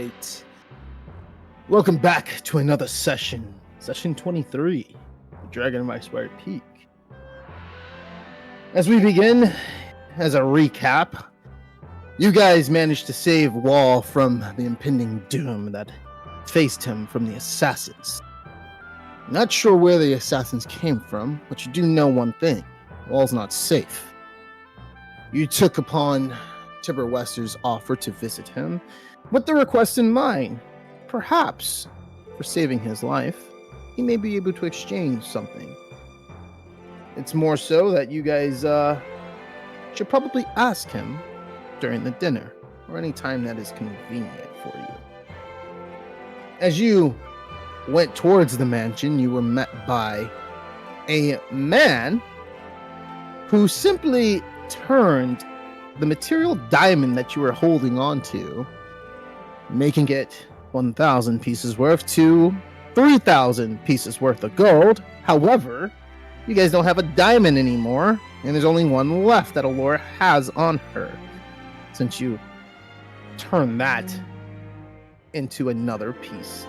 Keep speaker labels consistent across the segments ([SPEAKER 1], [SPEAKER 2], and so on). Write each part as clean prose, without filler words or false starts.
[SPEAKER 1] right. Welcome back to another session. Session 23, the Dragon of Icespire Peak. As we begin, as a recap, you guys managed to save Wall from the impending doom that faced him from the assassins. Not sure where the assassins came from, but you do know one thing. Wall's not safe. You took upon Tibor Westor's offer to visit him with the request in mind. Perhaps, for saving his life, he may be able to exchange something. It's more so that you guys should probably ask him during the dinner, or any time that is convenient for you. As you went towards the mansion, you were met by a man who simply turned the material diamond that you were holding on to, making it 1,000 pieces worth to 3,000 pieces worth of gold. However, you guys don't have a diamond anymore, and there's only one left that Alora has on her, since you turned that into another piece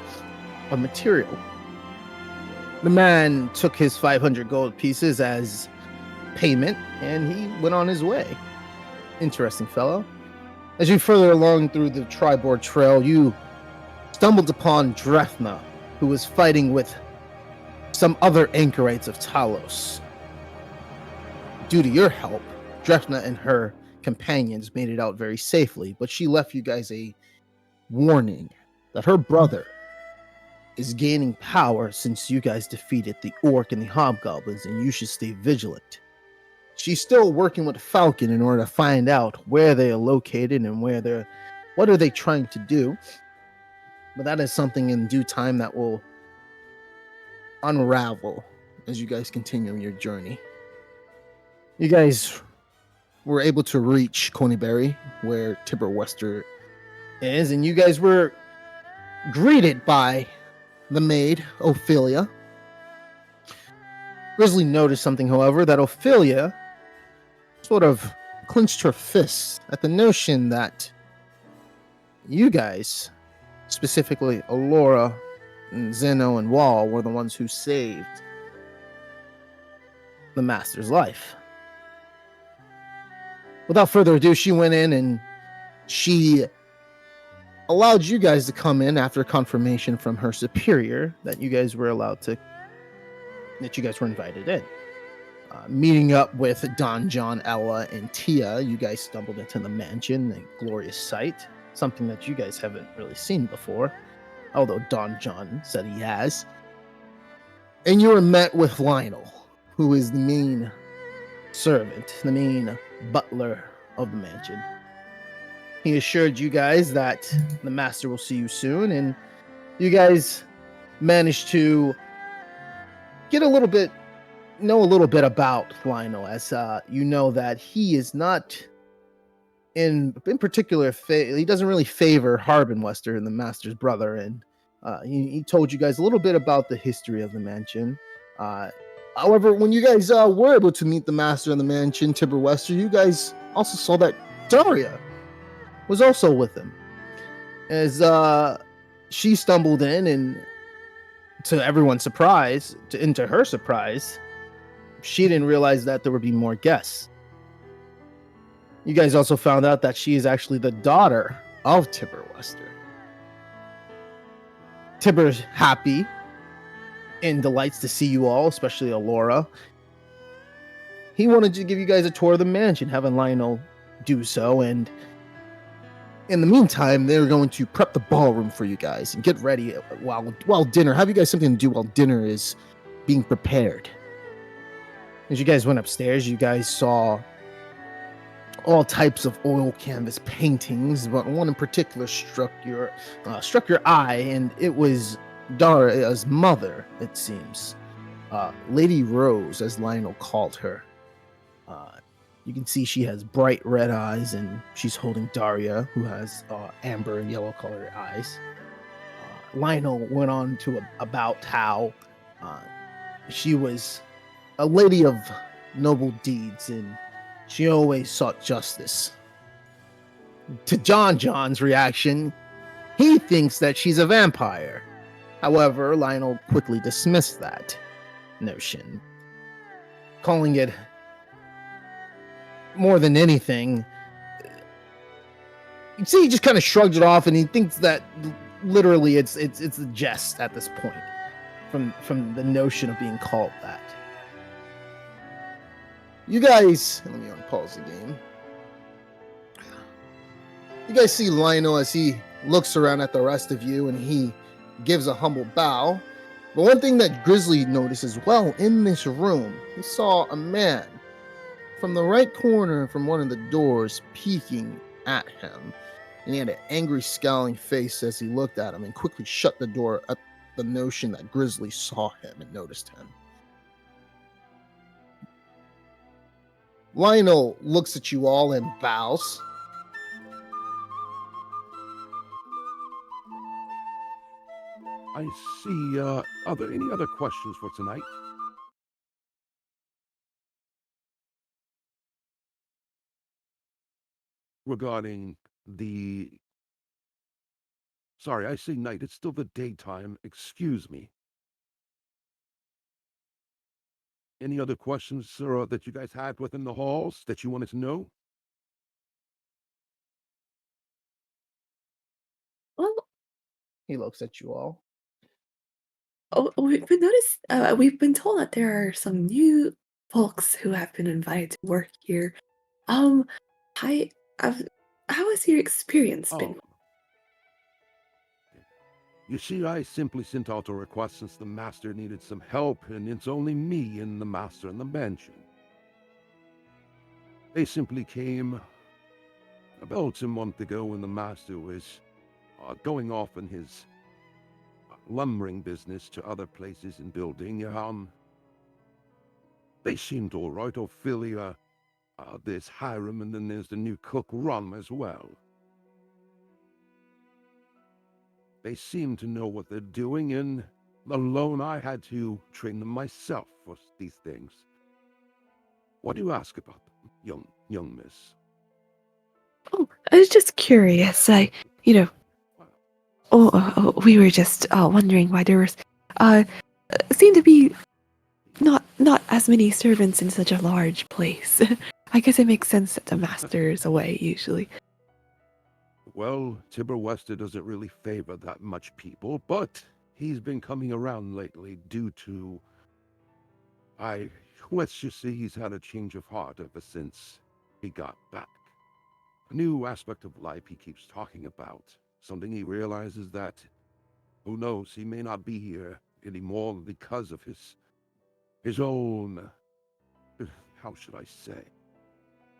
[SPEAKER 1] of material. The man took his 500 gold pieces as payment, and he went on his way. Interesting fellow. As you further along through the Tibor trail, you stumbled upon Drethna, who was fighting with some other anchorites of Talos. Due to your help, Drethna and her companions made it out very safely, but she left you guys a warning that her brother is gaining power since you guys defeated the orc and the hobgoblins, and you should stay vigilant. She's still working with Falcon in order to find out where they are located and what are they trying to do. But that is something in due time that will unravel as you guys continue your journey. You guys were able to reach Coneyberry, where Tibor Westor is, and you guys were greeted by the maid, Ophelia. Grizzly noticed something, however, that Ophelia sort of clenched her fists at the notion that you guys, specifically Alora and Zeno and Wall, were the ones who saved the master's life. Without further ado, she went in and she allowed you guys to come in after confirmation from her superior that you guys were invited in. Meeting up with Don, John, Ella, and Tia, you guys stumbled into the mansion, a glorious sight, something that you guys haven't really seen before, although Don John said he has. And you were met with Lionel, who is the main servant, the main butler of the mansion. He assured you guys that the master will see you soon, and you guys managed to know a little bit about Lionel, as you know that he is not in particular he doesn't really favor Harbin Wester, the master's brother, and he told you guys a little bit about the history of the mansion. However, when you guys were able to meet the master of the mansion, Tibor Wester, you guys also saw that Daria was also with him, as she stumbled in, and to everyone's surprise, to her surprise, she didn't realize that there would be more guests. You guys also found out that she is actually the daughter of Tibor Wester. Tibor's happy and delights to see you all, especially Alora. He wanted to give you guys a tour of the mansion, having Lionel do so, and in the meantime, they're going to prep the ballroom for you guys and get ready while dinner. Have you guys something to do while dinner is being prepared. As you guys went upstairs, you guys saw all types of oil canvas paintings, but one in particular struck your eye, and it was Daria's mother, it seems. Lady Rose, as Lionel called her. You can see she has bright red eyes, and she's holding Daria, who has amber and yellow colored eyes. Lionel went on to about how she was a lady of noble deeds, and she always sought justice. To John's reaction, He thinks that she's a vampire. However, Lionel quickly dismissed that notion, calling it more than anything. You see, he just kind of shrugs it off, and he thinks that literally it's a jest at this point, from the notion of being called that. You guys, let me unpause the game. You guys see Lionel as he looks around at the rest of you, and he gives a humble bow. But one thing that Grizzly noticed as well in this room, he saw a man from the right corner from one of the doors peeking at him. And he had an angry, scowling face as he looked at him and quickly shut the door at the notion that Grizzly saw him and noticed him. Lionel looks at you all and bows.
[SPEAKER 2] I see. Are there any other questions for tonight? Regarding the... Sorry, I say night. It's still the daytime. Excuse me. Any other questions, sir, that you guys had within the halls that you wanted to know?
[SPEAKER 3] Well,
[SPEAKER 1] He looks at you all.
[SPEAKER 3] we've been told that there are some new folks who have been invited to work here. Um, I, I've, how has your experience been?
[SPEAKER 2] You see, I simply sent out a request since the master needed some help, and it's only me and the master in the mansion. They simply came about a month ago when the master was going off in his lumbering business to other places in building. They seemed all right. Ophelia, there's Hiram, and then there's the new cook, Ron, as well. They seem to know what they're doing, and alone I had to train them myself for these things. What do you ask about them, young miss?
[SPEAKER 3] Oh, I was just curious. We were just wondering why there was seemed to be not as many servants in such a large place. I guess it makes sense that the master is away usually.
[SPEAKER 2] Well, Tibor Westor doesn't really favor that much people, but he's been coming around lately due to... let's just say he's had a change of heart ever since he got back. A new aspect of life he keeps talking about. Something he realizes that, who knows, he may not be here anymore because of his own... how should I say?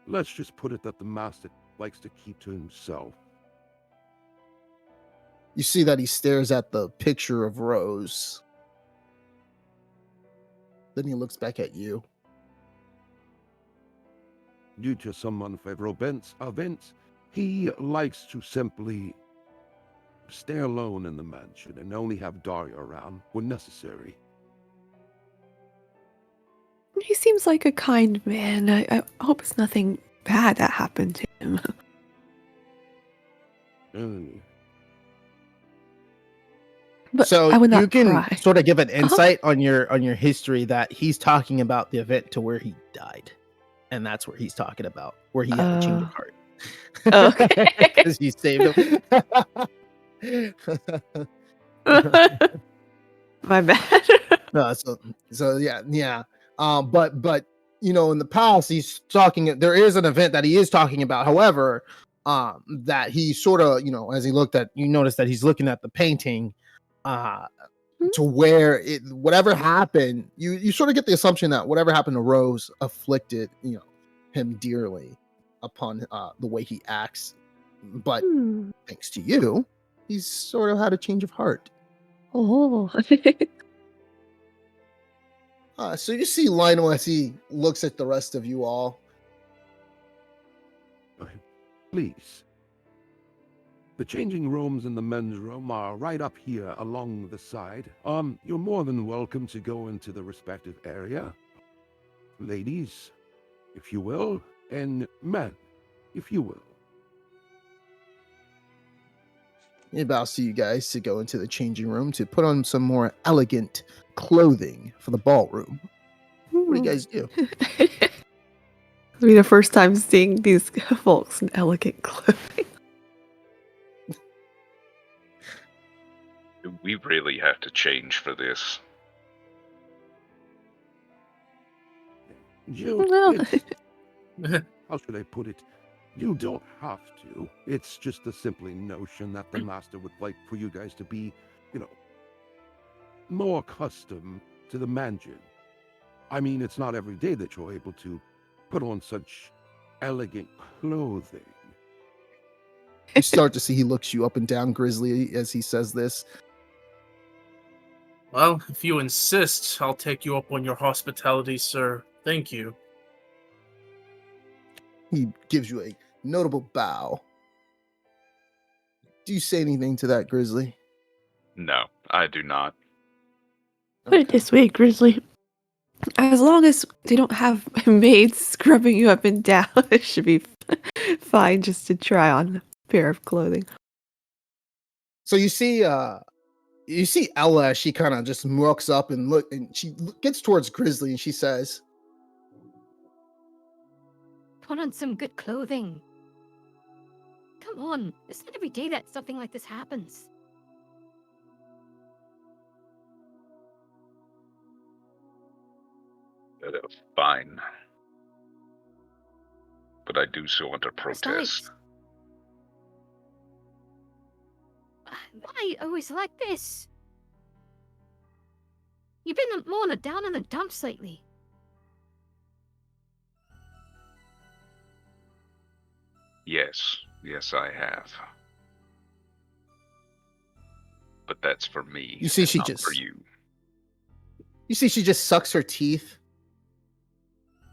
[SPEAKER 2] Let's just put it that the master likes to keep to himself.
[SPEAKER 1] You see that he stares at the picture of Rose. Then he looks back at you.
[SPEAKER 2] Due to some unfavorable events, he likes to simply stay alone in the mansion and only have Daria around when necessary.
[SPEAKER 3] He seems like a kind man. I hope it's nothing bad that happened to him. But
[SPEAKER 1] so
[SPEAKER 3] I would not
[SPEAKER 1] you can
[SPEAKER 3] cry.
[SPEAKER 1] sort of give an insight on your history that he's talking about the event to where he died, and that's where he's talking about where he had a change of heart.
[SPEAKER 3] Okay.
[SPEAKER 1] Because he saved him.
[SPEAKER 3] My bad.
[SPEAKER 1] No, so yeah. But in the past he's talking. There is an event that he is talking about. However, that he sort of as he looked at, you notice that he's looking at the painting. To where whatever happened, you sort of get the assumption that whatever happened to Rose afflicted him dearly upon the way he acts, but thanks to you, he's sort of had a change of heart.
[SPEAKER 3] Oh.
[SPEAKER 1] So you see Lionel as he looks at the rest of you all.
[SPEAKER 2] Please. The changing rooms in the men's room are right up here along the side. You're more than welcome to go into the respective area. Ladies, if you will, and men, if you will.
[SPEAKER 1] He bows to you guys to go into the changing room to put on some more elegant clothing for the ballroom. What do you guys do?
[SPEAKER 3] It'll be the first time seeing these folks in elegant clothing.
[SPEAKER 4] Do we really have to change for this?
[SPEAKER 3] Well.
[SPEAKER 2] How should I put it? You don't have to. It's just a simply notion that the master would like for you guys to be, more accustomed to the mansion. I mean, it's not every day that you're able to put on such elegant clothing.
[SPEAKER 1] You start to see he looks you up and down, Grizzly, as he says this.
[SPEAKER 5] Well, if you insist, I'll take you up on your hospitality, sir. Thank you.
[SPEAKER 1] He gives you a notable bow. Do you say anything to that, Grizzly?
[SPEAKER 4] No, I do not.
[SPEAKER 3] Put it this way, Grizzly. As long as they don't have maids scrubbing you up and down, it should be fine just to try on a pair of clothing.
[SPEAKER 1] So you see Ella as she kind of just looks up and she gets towards Grizzly and she says,
[SPEAKER 6] Put on some good clothing. Come on, it's not every day that something like this happens.
[SPEAKER 4] Fine. But I do so under protest.
[SPEAKER 6] Besides, why always like this? You've been more down in the dumps lately.
[SPEAKER 4] Yes, I have. But that's for me.
[SPEAKER 1] You see,
[SPEAKER 4] not for you.
[SPEAKER 1] You see, she just sucks her teeth.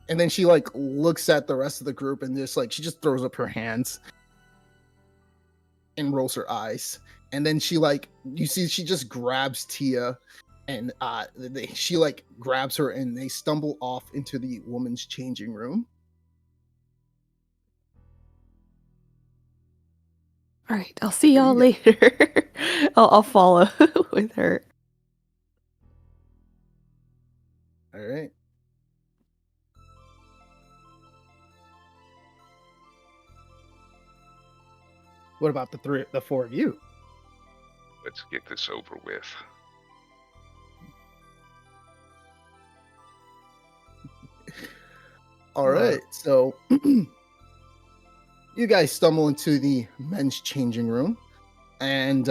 [SPEAKER 1] And then she looks at the rest of the group and she just throws up her hands and rolls her eyes. And then she you see she just grabs Tia and she grabs her and they stumble off into the woman's changing room.
[SPEAKER 3] All right, I'll see y'all later. I'll follow with her.
[SPEAKER 1] All right. What about the four of you?
[SPEAKER 4] Let's get this over with.
[SPEAKER 1] All right, so you guys stumble into the men's changing room, and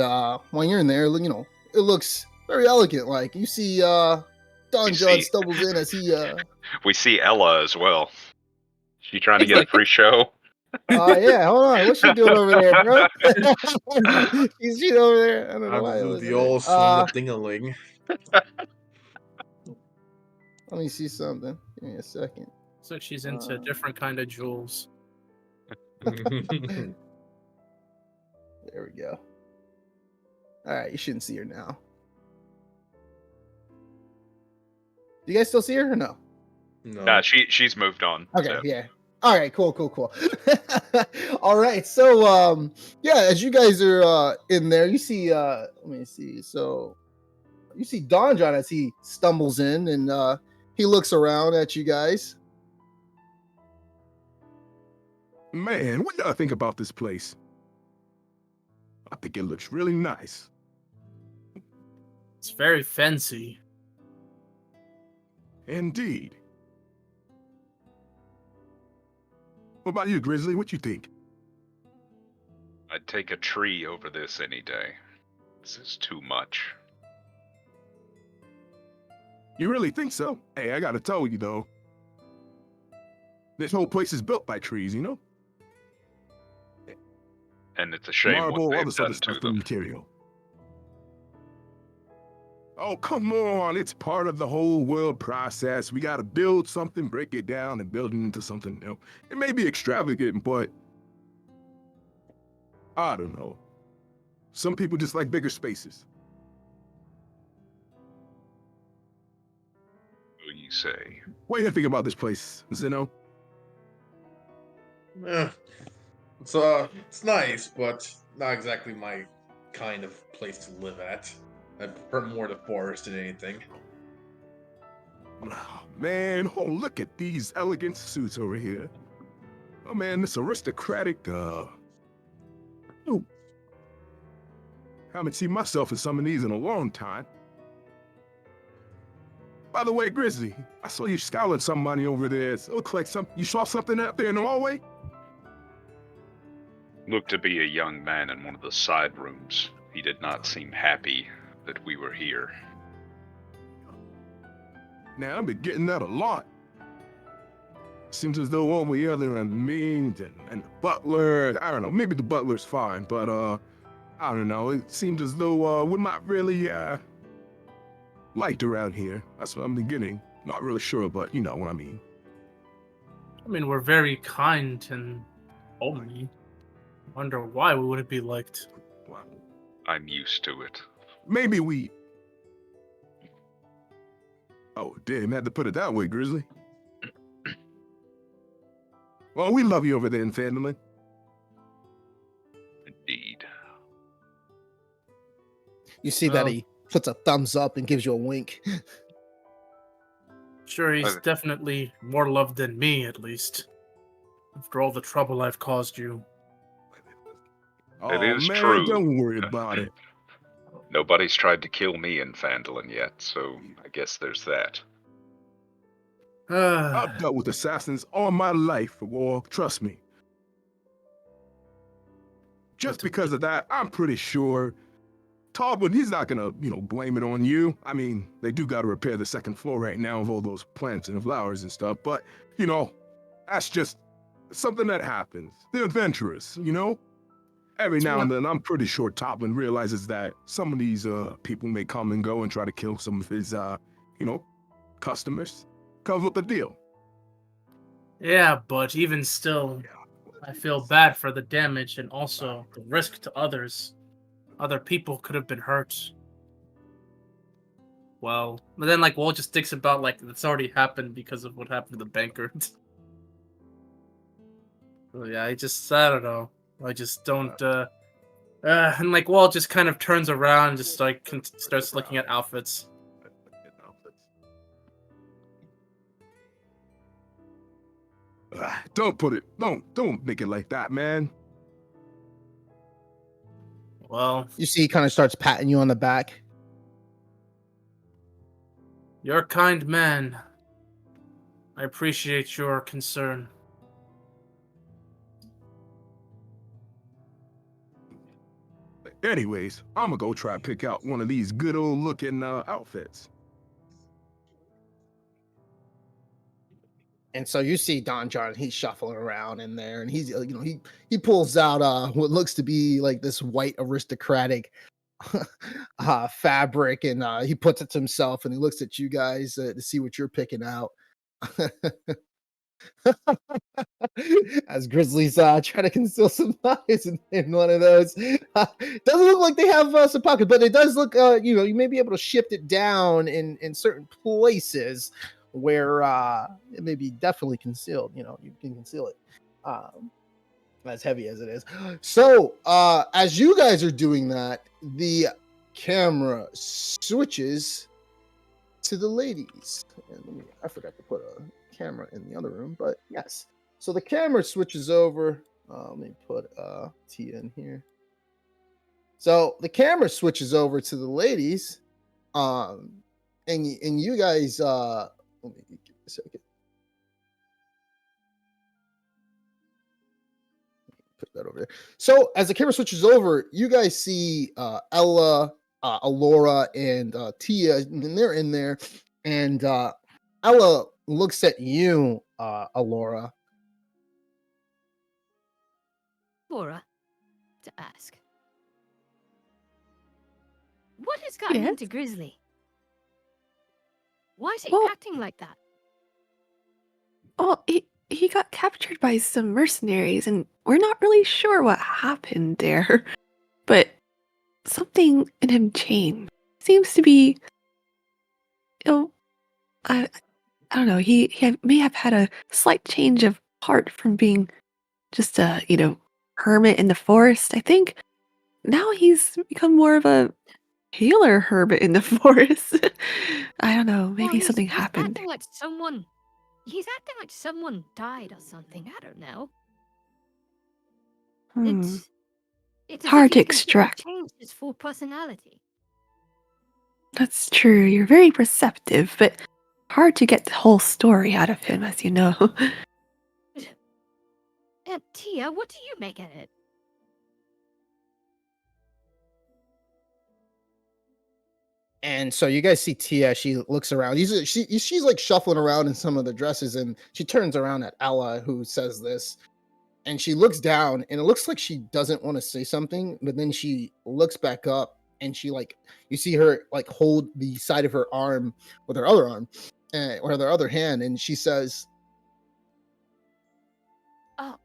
[SPEAKER 1] when you're in there, it looks very elegant. Like you see, Don John stumbles in as he.
[SPEAKER 4] We see Ella as well. She trying to get a free show.
[SPEAKER 1] Yeah, hold on. What's she doing over there, bro? She's over there. I don't know why.
[SPEAKER 7] The old swing of ding-a-ling.
[SPEAKER 1] Let me see something. Give me a second.
[SPEAKER 5] So she's into different kind of jewels.
[SPEAKER 1] There we go. All right, you shouldn't see her now. Do you guys still see her or no?
[SPEAKER 7] No.
[SPEAKER 4] Nah, she's moved on.
[SPEAKER 1] Okay,
[SPEAKER 4] so.
[SPEAKER 1] yeah. All right, cool. All right, so as you guys are in there, you see let me see. So you see Don John as he stumbles in and he looks around at you guys.
[SPEAKER 8] Man, what do I think about this place? I think it looks really nice.
[SPEAKER 5] It's very fancy.
[SPEAKER 8] Indeed. What about you, Grizzly? What you think?
[SPEAKER 4] I'd take a tree over this any day. This is too much.
[SPEAKER 8] You really think so? Hey, I gotta tell you though. This whole place is built by trees, you know?
[SPEAKER 4] And it's a shame
[SPEAKER 8] Marble,
[SPEAKER 4] what
[SPEAKER 8] all
[SPEAKER 4] they've
[SPEAKER 8] this
[SPEAKER 4] done
[SPEAKER 8] other
[SPEAKER 4] to
[SPEAKER 8] stuff, the
[SPEAKER 4] them.
[SPEAKER 8] material. Oh, come on. It's part of the whole world process. We gotta build something, break it down, and build it into something new. It may be extravagant, but I don't know. Some people just like bigger spaces.
[SPEAKER 4] What do you say?
[SPEAKER 8] What do you think about this place, Zeno?
[SPEAKER 7] It's nice, but not exactly my kind of place to live at. I prefer more the forest than anything.
[SPEAKER 8] Oh, man, oh, look at these elegant suits over here. Oh, man, this aristocratic, oh. Haven't seen myself in some of these in a long time. By the way, Grizzly, I saw you scowling at somebody over there. It looks like you saw something out there in the hallway?
[SPEAKER 4] Looked to be a young man in one of the side rooms. He did not seem happy that we were here.
[SPEAKER 8] Now, I've been getting that a lot. Seems as though all the other and me and the butler, I don't know, maybe the butler's fine, but I don't know, it seems as though we're not really liked around here. That's what I'm beginning. Not really sure, but you know what I mean.
[SPEAKER 5] I mean, we're very kind and homely. Wonder why we wouldn't be liked.
[SPEAKER 8] Well,
[SPEAKER 4] I'm used to it.
[SPEAKER 8] maybe we... Oh, damn, had to put it that way, Grizzly. Well, we love you over there in Fandolin.
[SPEAKER 4] Indeed.
[SPEAKER 1] You see that
[SPEAKER 5] Well-
[SPEAKER 1] he puts a thumbs up and gives you a wink.
[SPEAKER 5] Sure, he's
[SPEAKER 4] Okay.
[SPEAKER 5] definitely more loved than me, at least. After all the trouble I've caused you.
[SPEAKER 8] Oh,
[SPEAKER 4] It is
[SPEAKER 8] man,
[SPEAKER 4] true.
[SPEAKER 8] don't worry about it.
[SPEAKER 4] Nobody's tried to kill me in Fandolin yet, so I guess there's that.
[SPEAKER 8] I've dealt with assassins all my life, War. Trust me. Just because of that, I'm pretty sure Tobin, he's not gonna, blame it on you. I mean, they do gotta repair the second floor right now of all those plants and flowers and stuff, but, that's just something that happens. They're adventurous, Every now and then, I'm pretty sure Toplin realizes that some of these people may come and go and try to kill some of his, customers. Comes with the deal.
[SPEAKER 5] Yeah, but even still, I feel bad for the damage and also the risk to others. Other people could have been hurt. Well, but then Walt just thinks about it's already happened because of what happened to the banker. So yeah, I don't know. I just don't. And Walt just kind of turns around, and just starts looking at outfits.
[SPEAKER 8] Don't make it like that, man.
[SPEAKER 5] Well,
[SPEAKER 1] You see he kind of starts patting you on the back.
[SPEAKER 5] you're a kind man. I appreciate your concern.
[SPEAKER 8] Anyways, I'm gonna go try to pick out one of these good old looking outfits.
[SPEAKER 1] And so you see Don John, he's shuffling around in there, and he's, he pulls out what looks to be like this white aristocratic fabric, and he puts it to himself, and he looks at you guys to see what you're picking out. As Grizzly's trying to conceal some pockets in one of those. Doesn't look like they have some pockets, but it does look, you may be able to shift it down in certain places where it may be definitely concealed. You can conceal it as heavy as it is. So as you guys are doing that, the camera switches to the ladies. And I forgot to put a camera in the other room, but yes. So the camera switches over. Let me put Tia in here. So the camera switches over to the ladies. And you guys let me give it a second. Put that over there. So as the camera switches over, you guys see Ella, Alora, and Tia, and they're in there. And Ella looks at you, Alora.
[SPEAKER 6] Laura, to ask. What has gotten
[SPEAKER 3] Yes?
[SPEAKER 6] into Grizzly? Why is he
[SPEAKER 3] Well-
[SPEAKER 6] acting like that?
[SPEAKER 3] Well, he got captured by some mercenaries, and we're not really sure what happened there. But something in him changed. Seems to be, I don't know. He may have had a slight change of heart from being just a hermit in the forest. I think now he's become more of a healer hermit in the forest. I don't know.
[SPEAKER 6] Well,
[SPEAKER 3] Maybe something
[SPEAKER 6] he's
[SPEAKER 3] happened.
[SPEAKER 6] acting like someone. He's acting like someone died or something. I don't know.
[SPEAKER 3] Hmm.
[SPEAKER 6] It's as
[SPEAKER 3] Hard
[SPEAKER 6] if
[SPEAKER 3] to
[SPEAKER 6] he's completely
[SPEAKER 3] extract.
[SPEAKER 6] changed his full personality.
[SPEAKER 3] That's true. You're very perceptive, but hard to get the whole story out of him, as you know.
[SPEAKER 6] And Tia, what do you make of it?
[SPEAKER 1] And so you guys see Tia. She looks around. She's like shuffling around in some of the dresses, and she turns around at Ella, who says this, and she looks down, and it looks like she doesn't want to say something, but then she looks back up, and she like you see her like hold the side of her arm with her other arm, or her other hand, and she says,
[SPEAKER 9] Oh.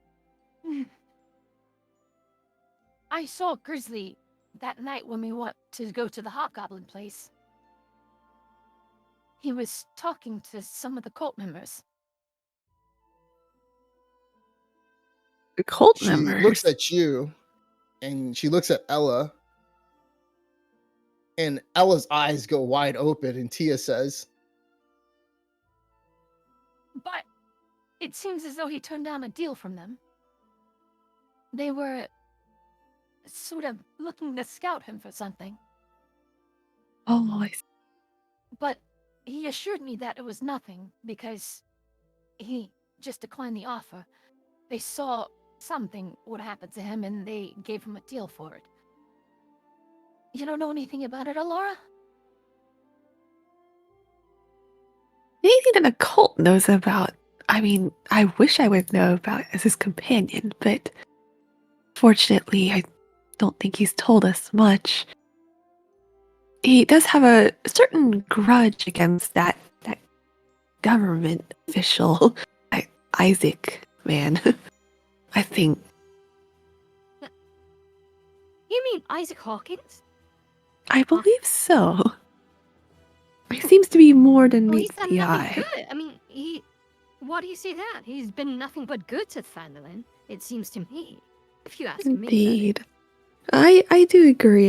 [SPEAKER 9] I saw Grizzly that night when we went to go to the Hobgoblin place. He was talking to some of the cult members.
[SPEAKER 3] The cult
[SPEAKER 1] she
[SPEAKER 3] members.
[SPEAKER 1] looks at you, and she looks at Ella, and Ella's eyes go wide open, and Tia says,
[SPEAKER 9] But it seems as though he turned down a deal from them. They were sort of looking to scout him for something.
[SPEAKER 3] Oh, I see.
[SPEAKER 9] But he assured me that it was nothing because he just declined the offer. They saw something would happen to him and they gave him a deal for it. You don't know anything about it, Alora?
[SPEAKER 3] Anything that a cult knows about. I mean, I wish I would know about as his companion, but fortunately, I don't think he's told us much. He does have a certain grudge against that government official, Isaac man. I think.
[SPEAKER 6] You mean Isaac Hawkins?
[SPEAKER 3] I believe so. He seems to be more than
[SPEAKER 6] Well,
[SPEAKER 3] meets
[SPEAKER 6] he's done
[SPEAKER 3] the
[SPEAKER 6] nothing
[SPEAKER 3] eye.
[SPEAKER 6] good. I mean, why do you say that? He's been nothing but good to Thunderland, it seems to me. If you ask me.
[SPEAKER 3] Indeed. I do agree.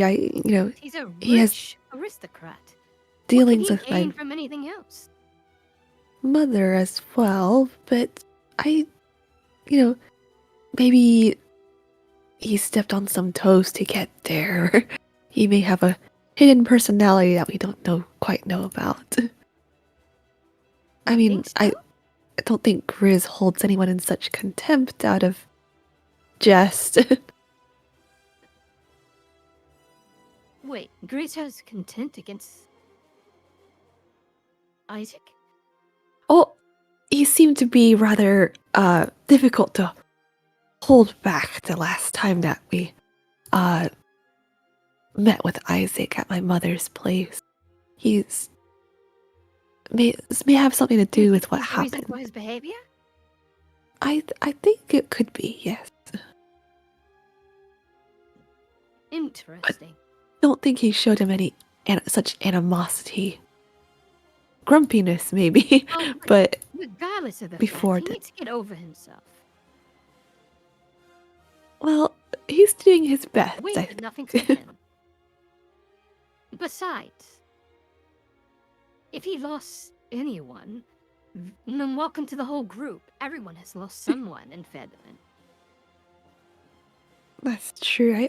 [SPEAKER 6] He's a
[SPEAKER 3] he has
[SPEAKER 6] rich aristocrat.
[SPEAKER 3] dealings
[SPEAKER 6] What
[SPEAKER 3] with
[SPEAKER 6] can he gain
[SPEAKER 3] my
[SPEAKER 6] from anything else?
[SPEAKER 3] mother as well, but maybe he stepped on some toes to get there. He may have a hidden personality that we don't quite know about. I
[SPEAKER 6] You
[SPEAKER 3] mean,
[SPEAKER 6] think so?
[SPEAKER 3] I don't think Grizz holds anyone in such contempt out of jest.
[SPEAKER 6] Wait, Grace has contempt against Isaac?
[SPEAKER 3] Oh, he seemed to be rather difficult to hold back the last time that we met with Isaac at my mother's place. This may have something to do with what
[SPEAKER 6] Is the reason
[SPEAKER 3] happened.
[SPEAKER 6] for his behavior?
[SPEAKER 3] I think it could be, yes.
[SPEAKER 6] Interesting.
[SPEAKER 3] Don't think he showed him any such animosity. Grumpiness, maybe,
[SPEAKER 6] Oh,
[SPEAKER 3] but
[SPEAKER 6] regardless of the
[SPEAKER 3] before
[SPEAKER 6] fact, he
[SPEAKER 3] the-
[SPEAKER 6] needs to get over himself.
[SPEAKER 3] well, he's doing his best.
[SPEAKER 6] We
[SPEAKER 3] I
[SPEAKER 6] did
[SPEAKER 3] think.
[SPEAKER 6] nothing to him. Besides, if he lost anyone, then welcome to the whole group. Everyone has lost someone in Featherland.
[SPEAKER 3] That's true.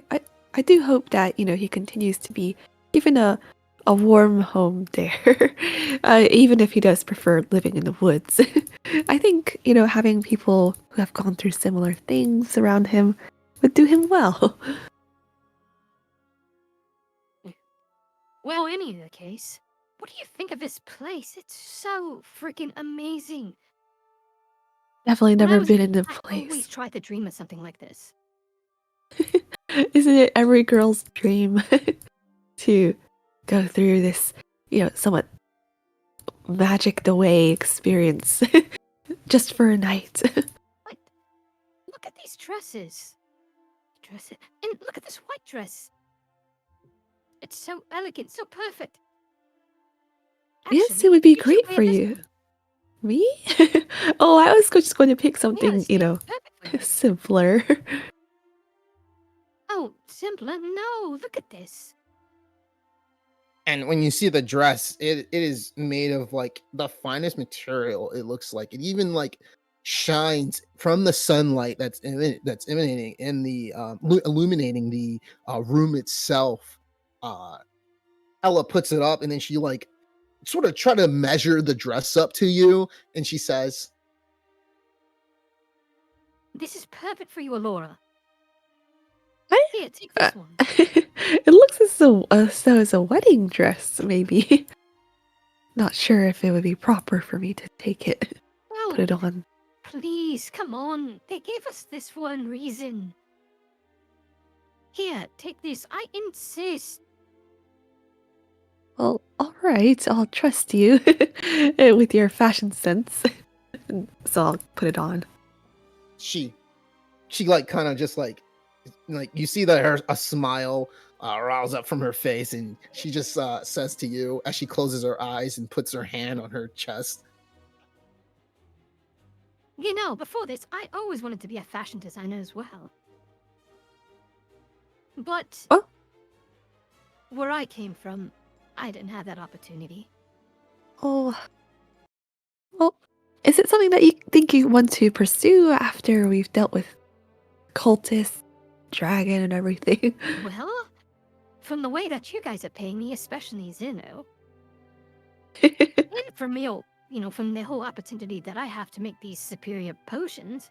[SPEAKER 3] I do hope that he continues to be given a warm home there, even if he does prefer living in the woods. I think having people who have gone through similar things around him would do him well.
[SPEAKER 6] Well, in either case, what do you think of this place? It's so freaking amazing.
[SPEAKER 3] Definitely
[SPEAKER 6] When I
[SPEAKER 3] never
[SPEAKER 6] was a
[SPEAKER 3] been in
[SPEAKER 6] kid,
[SPEAKER 3] a
[SPEAKER 6] I always
[SPEAKER 3] place.
[SPEAKER 6] tried to dream of something like this.
[SPEAKER 3] Isn't it every girl's dream to go through this, somewhat magic the way experience just for a night?
[SPEAKER 6] But look at these dresses. And look at this white dress. It's so elegant, so perfect.
[SPEAKER 3] Yes,
[SPEAKER 6] Actually,
[SPEAKER 3] it would be
[SPEAKER 6] you should
[SPEAKER 3] great
[SPEAKER 6] wear
[SPEAKER 3] for
[SPEAKER 6] this
[SPEAKER 3] you.
[SPEAKER 6] one.
[SPEAKER 3] Me? Oh, I was just going to pick something,
[SPEAKER 6] Yes, it's perfect for you.
[SPEAKER 3] simpler.
[SPEAKER 6] Oh, simpler. No, look at this.
[SPEAKER 1] And when you see the dress, it is made of like the finest material. It looks like it even like shines from the sunlight that's emanating in the illuminating the room itself. Uh, Ella puts it up, and then she like sort of try to measure the dress up to you, and she says,
[SPEAKER 6] This is perfect for you, Alora.
[SPEAKER 3] I-
[SPEAKER 6] Here, take this one.
[SPEAKER 3] It looks as though it's a wedding dress, maybe. Not sure if it would be proper for me to take it,
[SPEAKER 6] Oh,
[SPEAKER 3] put it on.
[SPEAKER 6] please, come on. They gave us this for one reason. Here, take this. I insist.
[SPEAKER 3] Well, all right, I'll trust you with your fashion sense. So I'll put it on.
[SPEAKER 1] she like kind of just like you see that a smile riles up from her face, and she just says to you as she closes her eyes and puts her hand on her chest,
[SPEAKER 6] You know, before this, I always wanted to be a fashion designer as well. But
[SPEAKER 3] Oh.
[SPEAKER 6] where I came from, I didn't have that opportunity.
[SPEAKER 3] Oh, well, is it something that you think you want to pursue after we've dealt with cultists, dragon, and everything?
[SPEAKER 6] Well, from the way that you guys are paying me, especially Zeno, and from from the whole opportunity that I have to make these superior potions,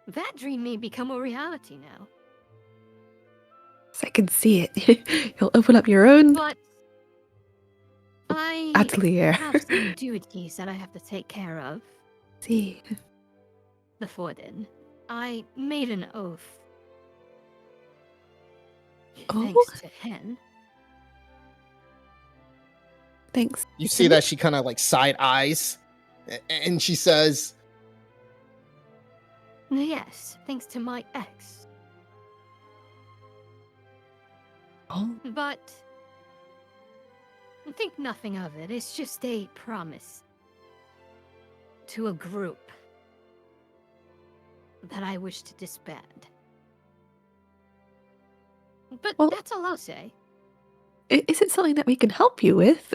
[SPEAKER 6] that dream may become a reality now.
[SPEAKER 3] I can see it. You'll open up your own
[SPEAKER 6] But I
[SPEAKER 3] atelier.
[SPEAKER 6] have some duties that I have to take care of.
[SPEAKER 3] See.
[SPEAKER 6] Before then, I made an oath.
[SPEAKER 3] Oh.
[SPEAKER 6] Thanks to Hen.
[SPEAKER 3] Thanks.
[SPEAKER 1] you see that she kind of like side eyes, and she says,
[SPEAKER 6] Yes, thanks to my ex.
[SPEAKER 3] Oh,
[SPEAKER 6] But think nothing of it. It's just a promise to a group that I wish to disband. But
[SPEAKER 3] Well-
[SPEAKER 6] that's all I'll say.
[SPEAKER 3] is it something that we can help you with?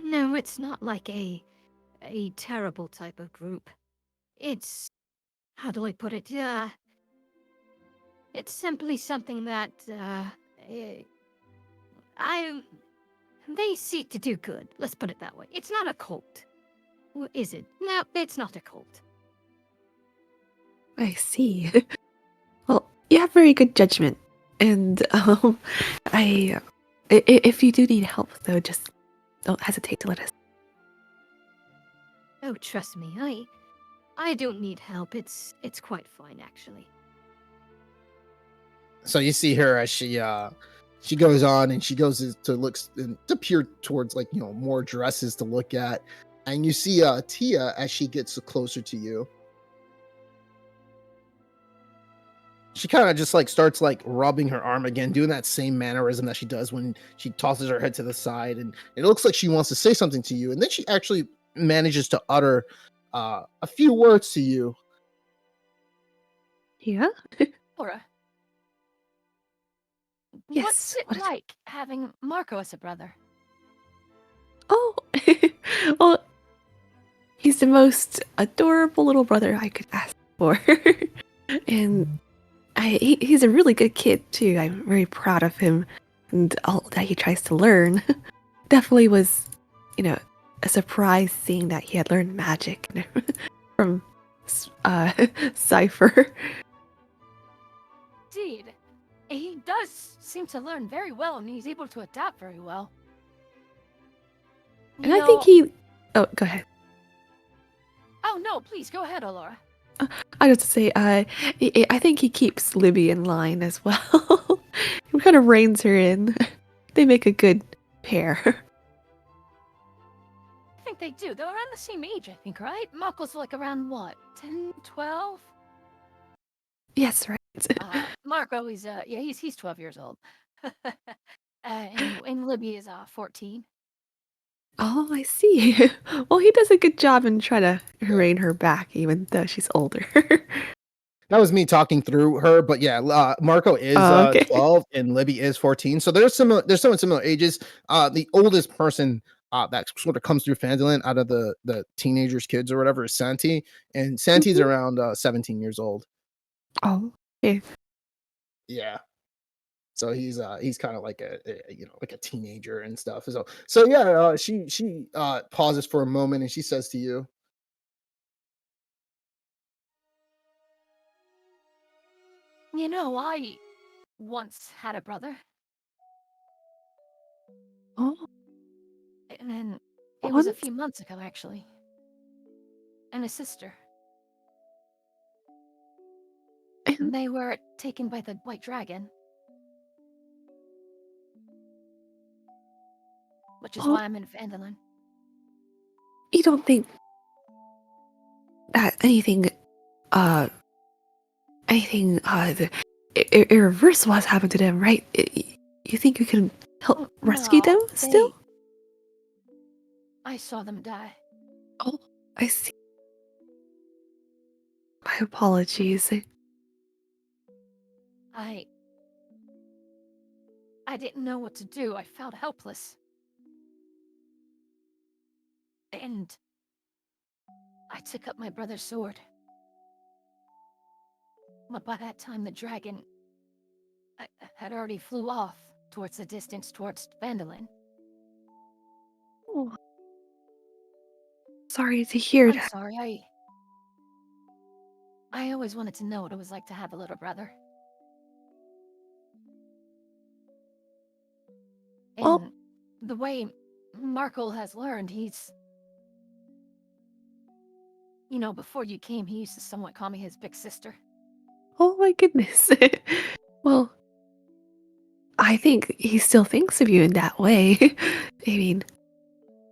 [SPEAKER 6] No, it's not like a terrible type of group. It's, how do I put it? It's simply something that they seek to do good. Let's put it that way. It's not a cult. Or is it? No, it's not a cult.
[SPEAKER 3] I see. Well, you have very good judgment, and if you do need help, though, just don't hesitate to let us.
[SPEAKER 6] Oh, trust me, I don't need help. It's quite fine, actually.
[SPEAKER 1] so you see her as she goes on, and she goes to looks to peer towards like more dresses to look at, and you see Tia as she gets closer to you. She kind of just like starts like rubbing her arm again, doing that same mannerism that she does when she tosses her head to the side, and it looks like she wants to say something to you, and then she actually manages to utter a few words to you.
[SPEAKER 3] Yeah.
[SPEAKER 9] Laura.
[SPEAKER 3] Yes,
[SPEAKER 9] What's it
[SPEAKER 3] what is it?
[SPEAKER 9] like having Marco as a brother?
[SPEAKER 3] Oh, well, he's the most adorable little brother I could ask for, and he's a really good kid too. I'm very proud of him and all that he tries to learn. Definitely was, a surprise seeing that he had learned magic from Cypher.
[SPEAKER 9] Indeed. He does seem to learn very well, and he's able to adapt very well.
[SPEAKER 3] And I think he. Oh, go ahead.
[SPEAKER 9] Oh, no, please, go ahead, Alora.
[SPEAKER 3] I was to say, I think he keeps Libby in line as well. He kind of reins her in. They make a good pair.
[SPEAKER 9] I think they do. They're around the same age, I think, right? Marco's like around, what, 10, 12?
[SPEAKER 3] Yes, right.
[SPEAKER 9] Marco is, he's 12 years old. and Libby is 14.
[SPEAKER 3] Oh, I see. Well, he does a good job in trying to rein her back, even though she's older.
[SPEAKER 1] That was me talking through her, but yeah, Marco is
[SPEAKER 3] Okay.
[SPEAKER 1] 12 and Libby is 14. So there's similar. There's somewhat similar ages. The oldest person that sort of comes through Fantasyland out of the teenagers, kids, or whatever is Santi, and Santi's
[SPEAKER 3] Mhm.
[SPEAKER 1] around 17 years old.
[SPEAKER 3] Oh, okay.
[SPEAKER 1] Yeah. So he's kind of like like a teenager and stuff. So yeah, she pauses for a moment and she says to you,
[SPEAKER 9] You know, I once had a brother,
[SPEAKER 3] Oh,
[SPEAKER 9] and then it was a
[SPEAKER 3] what?
[SPEAKER 9] few months ago, actually, and a sister.
[SPEAKER 3] And
[SPEAKER 9] They were taken by the White Dragon, which is
[SPEAKER 3] oh,
[SPEAKER 9] why I'm in Vanderland.
[SPEAKER 3] you don't think that uh, the irreversible has happened to them, right? You think you can help rescue them
[SPEAKER 9] No,
[SPEAKER 3] still?
[SPEAKER 9] I saw them die.
[SPEAKER 3] Oh, I see. My apologies.
[SPEAKER 9] I didn't know what to do. I felt helpless. And I took up my brother's sword. But by that time, the dragon had already flew off towards the distance, towards Vandalin.
[SPEAKER 3] Oh, sorry to hear
[SPEAKER 9] I'm
[SPEAKER 3] that.
[SPEAKER 9] sorry, I always wanted to know what it was like to have a little brother.
[SPEAKER 3] Well,
[SPEAKER 9] And the way Markle has learned, he's... You know, before you came, he used to somewhat call me his big sister.
[SPEAKER 3] oh my goodness. Well, I think he still thinks of you in that way. I mean,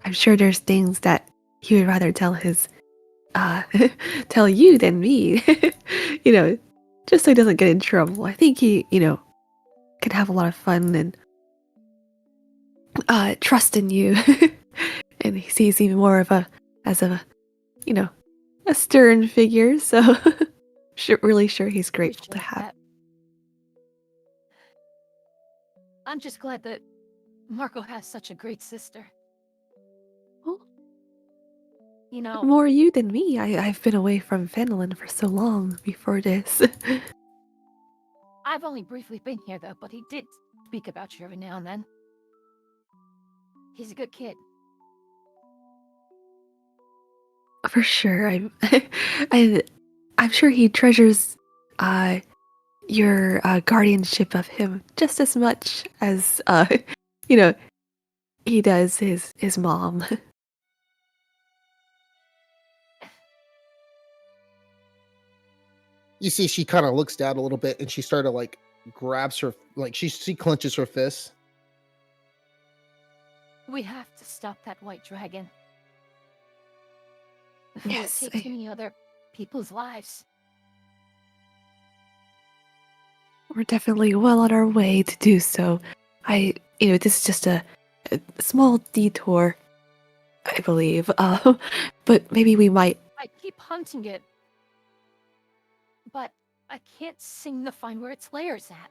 [SPEAKER 3] I'm sure there's things that he would rather tell his uh tell you than me. you know, just so he doesn't get in trouble. I think he, can have a lot of fun and trust in you. and he sees you more of as you know, a stern figure, so really sure he's grateful to
[SPEAKER 9] Appreciate
[SPEAKER 3] have.
[SPEAKER 9] that. I'm just glad that Marco has such a great sister.
[SPEAKER 3] Well,
[SPEAKER 9] You know,
[SPEAKER 3] more you than me. I've been away from Fenelon for so long before this.
[SPEAKER 9] I've only briefly been here though, but he did speak about you every now and then. He's a good kid.
[SPEAKER 3] For sure. I'm sure he treasures your guardianship of him just as much as you know, he does his mom.
[SPEAKER 1] you see, she kind of looks down a little bit and she started like grabs her, like she clenches her fists.
[SPEAKER 9] We have to stop that white dragon. Before it
[SPEAKER 3] Yes.
[SPEAKER 9] takes many other people's lives.
[SPEAKER 3] We're definitely well on our way to do so. This is just a small detour, I believe. But maybe we might.
[SPEAKER 9] I keep hunting it, but I can't seem to find where its lair's at.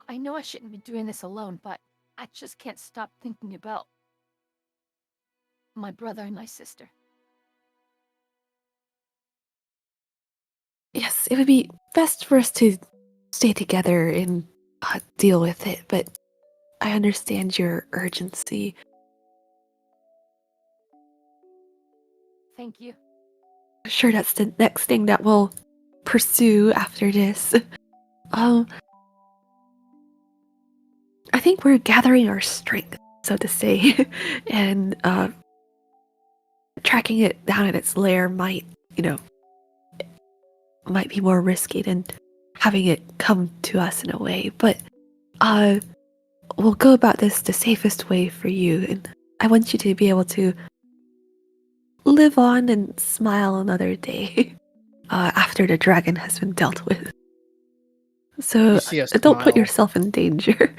[SPEAKER 9] I know I shouldn't be doing this alone, but I just can't stop thinking about my brother and my sister.
[SPEAKER 3] Yes, it would be best for us to stay together and deal with it. But I understand your urgency.
[SPEAKER 9] Thank you.
[SPEAKER 3] I'm sure that's the next thing that we'll pursue after this. Um, I think we're gathering our strength, so to say, and tracking it down at its lair might be more risky than having it come to us in a way. But we'll go about this the safest way for you, and I want you to be able to live on and smile another day after the dragon has been dealt with. So
[SPEAKER 1] You see a
[SPEAKER 3] don't put
[SPEAKER 1] smile,
[SPEAKER 3] yourself in danger.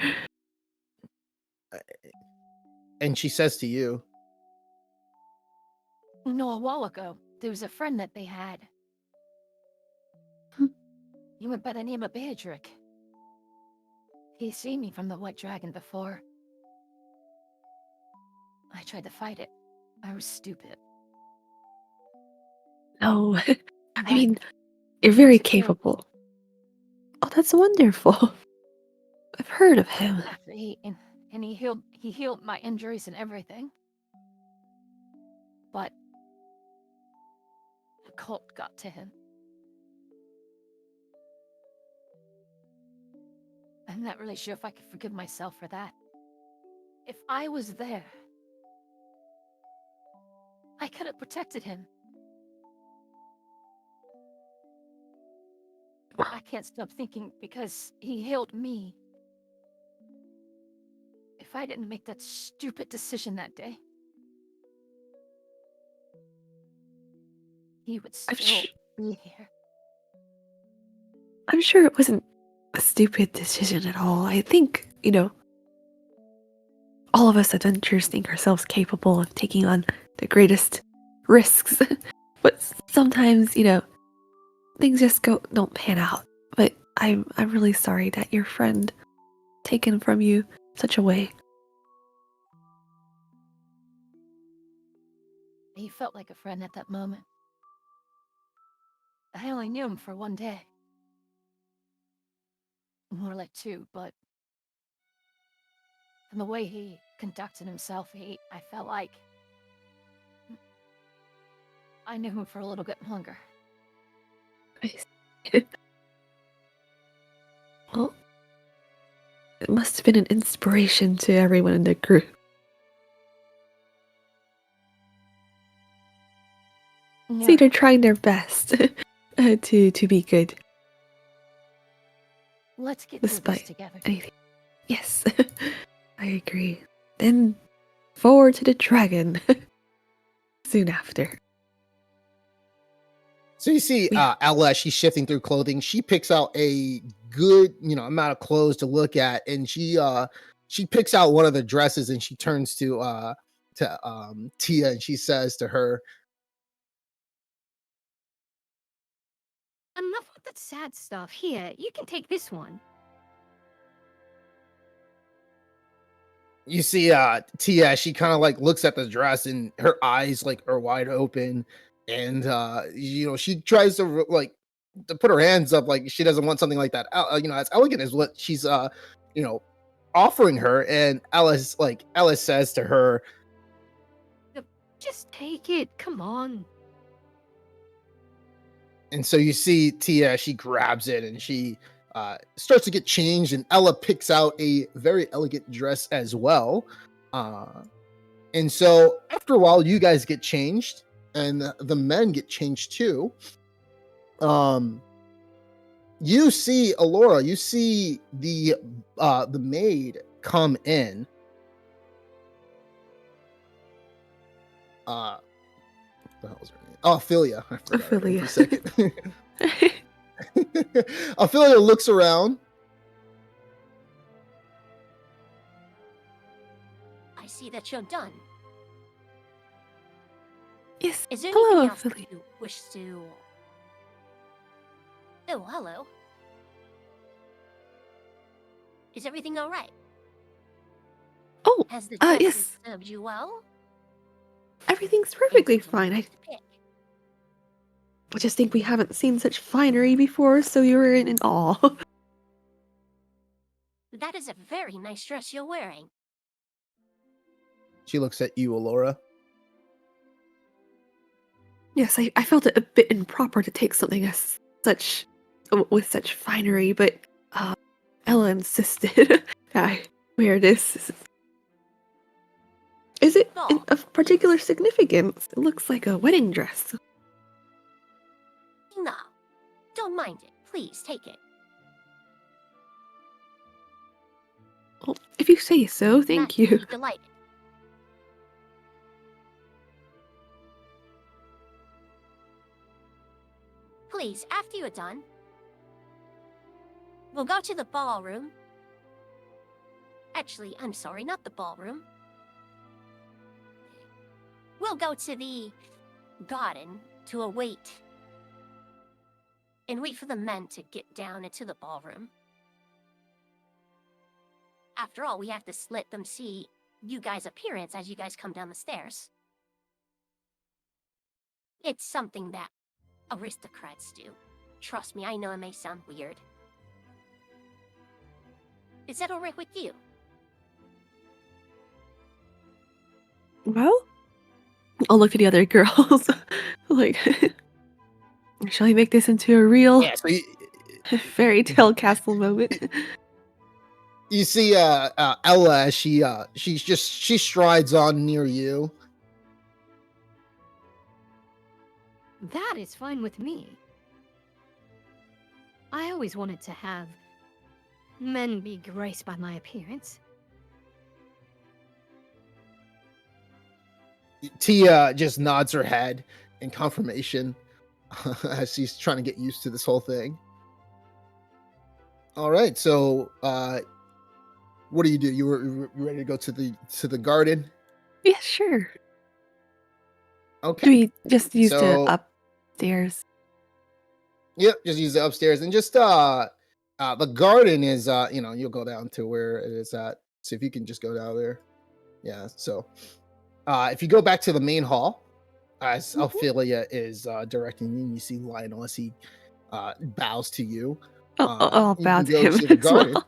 [SPEAKER 1] and she says to you,
[SPEAKER 9] You know, a while ago, there was a friend that they had.
[SPEAKER 3] Hmm.
[SPEAKER 9] He went by the name of Beatrick. He's seen me from the White Dragon before. I tried to fight it. I was stupid.
[SPEAKER 3] No, I
[SPEAKER 9] But
[SPEAKER 3] mean, you're very
[SPEAKER 9] to kill
[SPEAKER 3] capable. Oh, that's wonderful. I've heard of him.
[SPEAKER 9] after and he healed my injuries and everything. But the cult got to him. I'm not really sure if I could forgive myself for that. If I was there, I could have protected him. But I can't stop thinking because he healed me. If I didn't make that stupid decision that day, he would
[SPEAKER 3] I'm,
[SPEAKER 9] still
[SPEAKER 3] sh-
[SPEAKER 9] be here.
[SPEAKER 3] I'm sure it wasn't a stupid decision at all. I think, all of us adventurers think ourselves capable of taking on the greatest risks. But sometimes, things just don't pan out. But I'm really sorry that your friend taken from you such a way.
[SPEAKER 9] He felt like a friend at that moment. I only knew him for one day. More like two, but from the way he conducted himself, I felt like I knew him for a little bit longer.
[SPEAKER 3] Well, it must have been an inspiration to everyone in the group.
[SPEAKER 9] Yeah.
[SPEAKER 3] See, they're trying their best to be good
[SPEAKER 9] Let's get through this
[SPEAKER 3] despite
[SPEAKER 9] together.
[SPEAKER 3] anything. Yes, I agree. Then forward to the dragon soon after.
[SPEAKER 1] So you see
[SPEAKER 3] Yeah.
[SPEAKER 1] Ella, she's shifting through clothing. She picks out a good, amount of clothes to look at, and she picks out one of the dresses and she turns to Tia and she says to her,
[SPEAKER 6] Enough with that sad stuff. Here, you can take this one.
[SPEAKER 1] you see Tia, she kind of like looks at the dress and her eyes like are wide open, and she tries to like to put her hands up like she doesn't want something like that as elegant as what she's offering her. And Alice says to her,
[SPEAKER 6] Just take it. Come on.
[SPEAKER 1] and so you see Tia, she grabs it and she starts to get changed, and Ella picks out a very elegant dress as well. And so after a while, you guys get changed, and the men get changed too. You see Alora, you see the maid come in. What the hell is her name? Oh, Ophelia. I forgot her name for a second. Ophelia looks around.
[SPEAKER 10] I see that you're done.
[SPEAKER 3] Yes.
[SPEAKER 10] Is there
[SPEAKER 3] Hello,
[SPEAKER 10] anything else
[SPEAKER 3] Ophelia.
[SPEAKER 10] you wish to... Oh, hello. Is everything all right?
[SPEAKER 3] Oh,
[SPEAKER 10] Has the dress
[SPEAKER 3] yes.
[SPEAKER 10] served you well?
[SPEAKER 3] Everything's perfectly
[SPEAKER 10] Anything
[SPEAKER 3] fine.
[SPEAKER 10] you
[SPEAKER 3] I
[SPEAKER 10] wish to pick?
[SPEAKER 3] just think we haven't seen such finery before, so you were in awe.
[SPEAKER 10] That is a very nice dress you're wearing.
[SPEAKER 1] She looks at you, Alora.
[SPEAKER 3] Yes, I felt it a bit improper to take something as such with such finery, but Ella insisted that I wear this. Is it of particular significance? It looks like a wedding dress.
[SPEAKER 10] No, don't mind it. Please take it.
[SPEAKER 3] Well, if you say so, thank you.
[SPEAKER 10] Matt will be delighted. Please, after you're done, we'll go to the ballroom. Actually, I'm sorry, not the ballroom. We'll go to the garden to await and wait for the men to get down into the ballroom. After all, we have to let them see you guys' appearance as you guys come down the stairs. It's something that aristocrats do. Trust me, I know it may sound weird. Is that alright with you?
[SPEAKER 3] Well, I'll look to the other girls. Like, shall we make this into a real
[SPEAKER 1] Yeah, so
[SPEAKER 3] fairy tale castle moment?
[SPEAKER 1] you see Ella as she strides on near you.
[SPEAKER 6] That is fine with me. I always wanted to have men be graced by my appearance.
[SPEAKER 1] Tia just nods her head in confirmation as she's trying to get used to this whole thing. All right, so what do? You were ready to go to the garden?
[SPEAKER 3] Yeah, sure.
[SPEAKER 1] Okay.
[SPEAKER 3] Do we just use
[SPEAKER 1] So-
[SPEAKER 3] the upstairs?
[SPEAKER 1] Yep, just use the upstairs and just the garden is you'll go down to where it is at. So if you can just go down there. Yeah, so if you go back to the main hall, as Ophelia is directing you, you see Lionel as he bows to you.
[SPEAKER 3] I'll
[SPEAKER 1] You
[SPEAKER 3] bow
[SPEAKER 1] can
[SPEAKER 3] to
[SPEAKER 1] go
[SPEAKER 3] him
[SPEAKER 1] to the
[SPEAKER 3] as
[SPEAKER 1] garden.
[SPEAKER 3] well.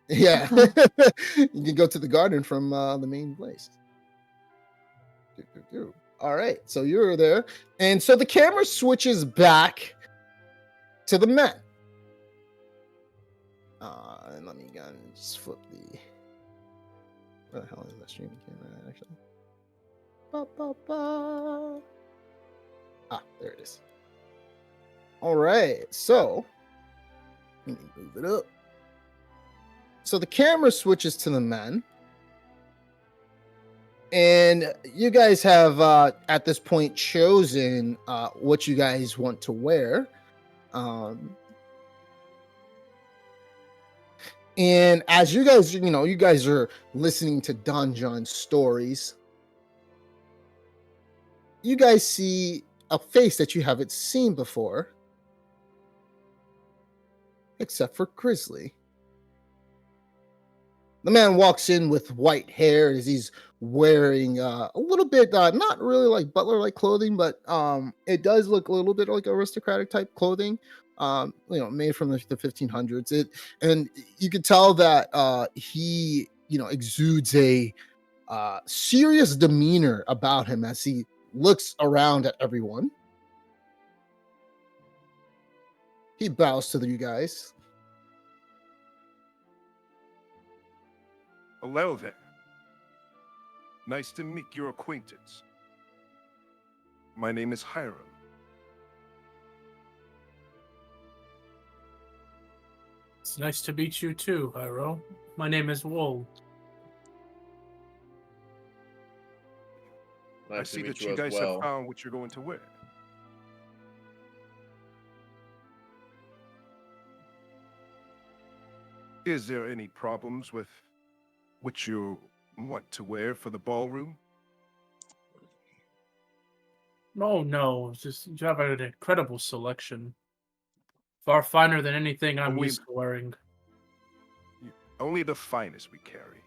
[SPEAKER 1] Yeah,
[SPEAKER 3] Uh-huh.
[SPEAKER 1] you can go to the garden from the main place. All right, so you're there, and so the camera switches back to the men. And let me go and just flip the. Where the hell is that streaming camera at, actually? Ah, there it is. All right, so let me move it up. So the camera switches to the men, and you guys have at this point chosen what you guys want to wear. And as you guys are listening to Don John's stories, you guys see a face that you haven't seen before, except for Grizzly. The man walks in with white hair as he's wearing a little bit, not really like butler-like clothing, but it does look a little bit like aristocratic type clothing, made from the 1500s. And you could tell that he, exudes a serious demeanor about him as he looks around at everyone. He bows to you guys.
[SPEAKER 8] Hello there. Nice to meet your acquaintance. My name is Hiram.
[SPEAKER 5] It's nice to meet you too, Hyro. My name is Wool.
[SPEAKER 8] I
[SPEAKER 7] Nice to
[SPEAKER 8] see
[SPEAKER 7] meet
[SPEAKER 8] that
[SPEAKER 7] you
[SPEAKER 8] you
[SPEAKER 7] as
[SPEAKER 8] guys
[SPEAKER 7] well.
[SPEAKER 8] have found what you're going to wear. Is there any problems with what you want to wear for the ballroom?
[SPEAKER 5] Oh no, it's just you have an incredible selection. Far finer than anything I'm
[SPEAKER 8] we-
[SPEAKER 5] used to wearing.
[SPEAKER 8] Only the finest we carry.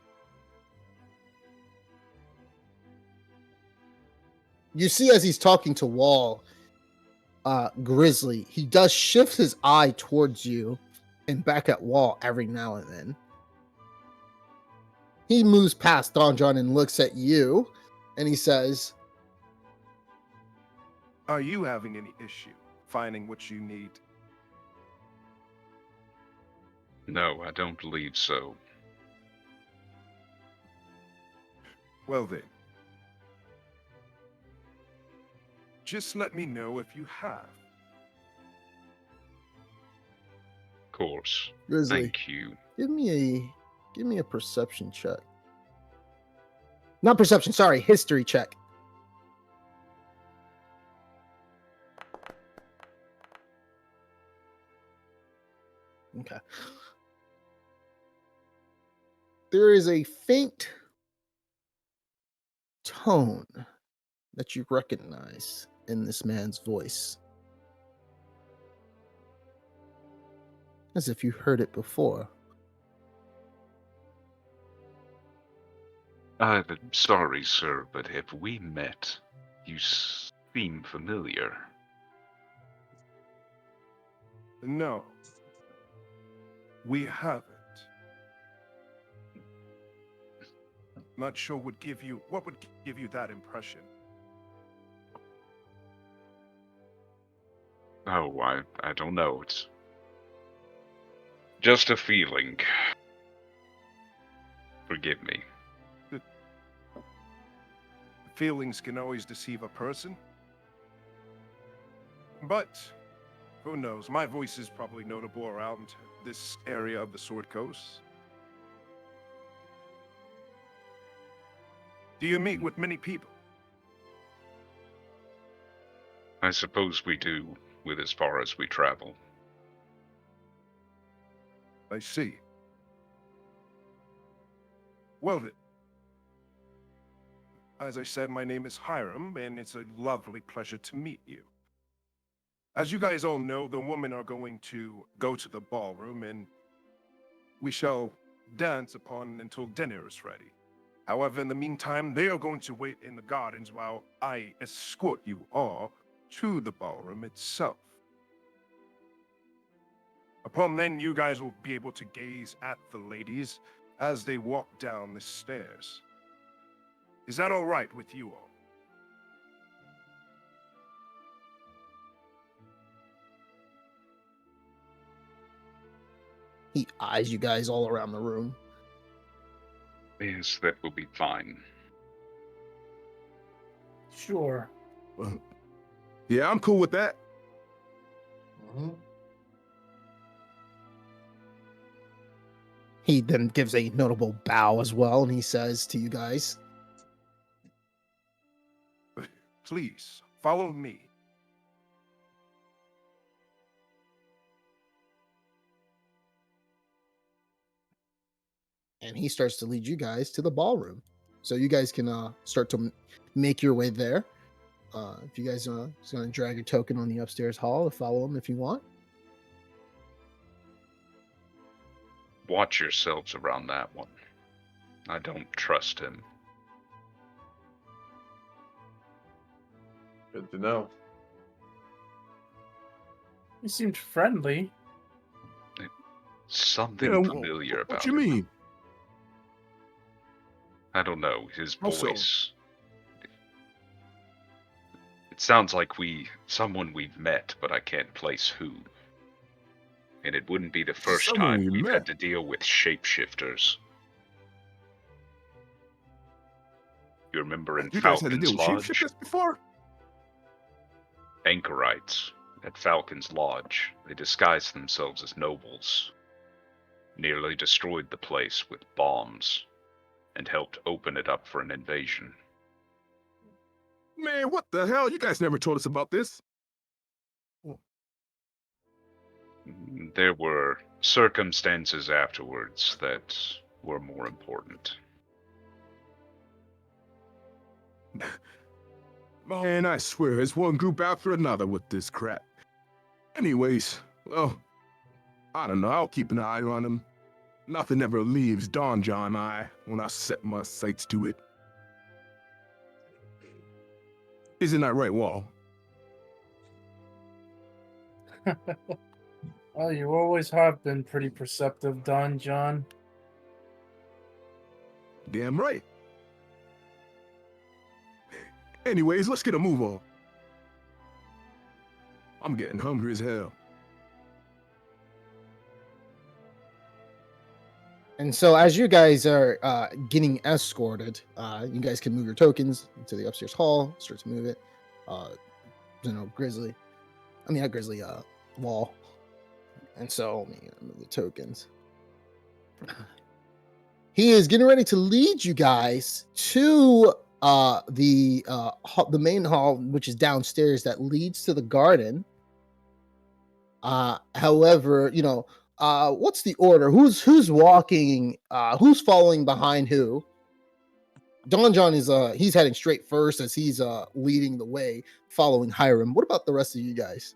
[SPEAKER 1] You see, as he's talking to Wall, Grizzly, he does shift his eye towards you and back at Wall every now and then. He moves past Don John and looks at you, and he says,
[SPEAKER 8] Are you having any issue finding what you need?
[SPEAKER 4] No, I don't believe so.
[SPEAKER 8] Well then, just let me know if you have.
[SPEAKER 4] Of course.
[SPEAKER 1] Grizzly,
[SPEAKER 4] Thank you.
[SPEAKER 1] give me a perception check. Not perception, sorry, history check. Okay. There is a faint tone that you recognize in this man's voice, as if you heard it before.
[SPEAKER 4] I'm sorry, sir, but have we met? You seem familiar.
[SPEAKER 8] No, we haven't. Not sure what would give you that impression.
[SPEAKER 4] Oh, I don't know. It's just a feeling. Forgive me.
[SPEAKER 8] Feelings can always deceive a person. But who knows? My voice is probably notable around this area of the Sword Coast. Do you meet with many people?
[SPEAKER 4] I suppose we do, with as far as we travel.
[SPEAKER 8] I see. Well then. As I said, my name is Hiram, and it's a lovely pleasure to meet you. As you guys all know, the women are going to go to the ballroom, and we shall dance upon until dinner is ready. However, in the meantime, they are going to wait in the gardens while I escort you all to the ballroom itself. Upon then, you guys will be able to gaze at the ladies as they walk down the stairs. Is that all right with you all?
[SPEAKER 1] He eyes you guys all around the room.
[SPEAKER 4] Yes, that will be fine.
[SPEAKER 5] Sure.
[SPEAKER 8] Yeah, I'm cool with that.
[SPEAKER 1] He then gives a notable bow as well, and he says to you guys,
[SPEAKER 8] Please, follow me.
[SPEAKER 1] and he starts to lead you guys to the ballroom. So you guys can start to make your way there. If you guys just going to drag your token on the upstairs hall to follow him if you want.
[SPEAKER 4] Watch yourselves around that one. I don't trust him.
[SPEAKER 7] Good to know.
[SPEAKER 5] He seemed friendly.
[SPEAKER 4] Something familiar about
[SPEAKER 8] What you
[SPEAKER 4] him.
[SPEAKER 8] mean?
[SPEAKER 4] I don't know, his
[SPEAKER 8] Also-
[SPEAKER 4] voice. It sounds like someone we've met, but I can't place who. And it wouldn't be the first
[SPEAKER 8] Someone
[SPEAKER 4] time
[SPEAKER 8] we
[SPEAKER 4] we've
[SPEAKER 8] met?
[SPEAKER 4] had to deal with shapeshifters. You remember in
[SPEAKER 8] You guys had to
[SPEAKER 4] Falcon's
[SPEAKER 8] deal with
[SPEAKER 4] Lodge?
[SPEAKER 8] shapeshifters before?
[SPEAKER 4] Anchorites at Falcon's Lodge. They disguised themselves as nobles. Nearly destroyed the place with bombs. And helped open it up for an invasion.
[SPEAKER 8] Man, what the hell? You guys never told us about this.
[SPEAKER 4] There were circumstances afterwards that were more important.
[SPEAKER 8] Man, I swear, it's one group after another with this crap. Anyways, well, I don't know. I'll keep an eye on them. Nothing ever leaves Don John eye when I set my sights to it. Isn't that right, Wall?
[SPEAKER 5] Well, you always have been pretty perceptive, Don John.
[SPEAKER 8] Damn right. Anyways, let's get a move on. I'm getting hungry as hell.
[SPEAKER 1] And so as you guys are getting escorted, you guys can move your tokens into the upstairs hall, start to move it. Wall. And so let me move the tokens. He is getting ready to lead you guys to the main hall, which is downstairs, that leads to the garden. However, what's the order? Who's walking? Who's following behind who? Don John is he's heading straight first as he's leading the way, following Hiram. What about the rest of you guys?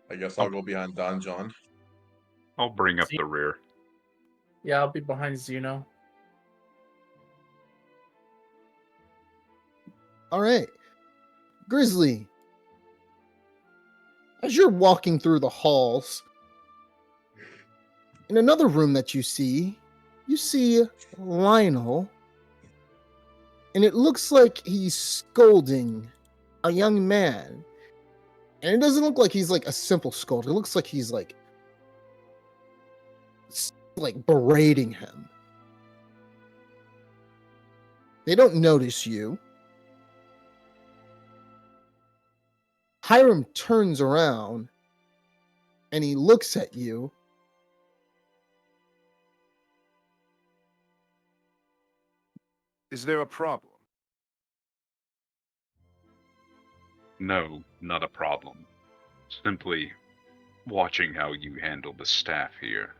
[SPEAKER 7] I guess I'll go behind Don John.
[SPEAKER 4] I'll bring up the rear.
[SPEAKER 5] Yeah, I'll be behind Zeno.
[SPEAKER 1] All right. Grizzly, as you're walking through the halls, in another room that you see Lionel, and it looks like he's scolding a young man. And it doesn't look like he's like a simple scold. It looks like he's like berating him. They don't notice you. Hiram turns around and he looks at you.
[SPEAKER 8] Is there a problem?
[SPEAKER 4] No, not a problem. Simply watching how you handle the staff here.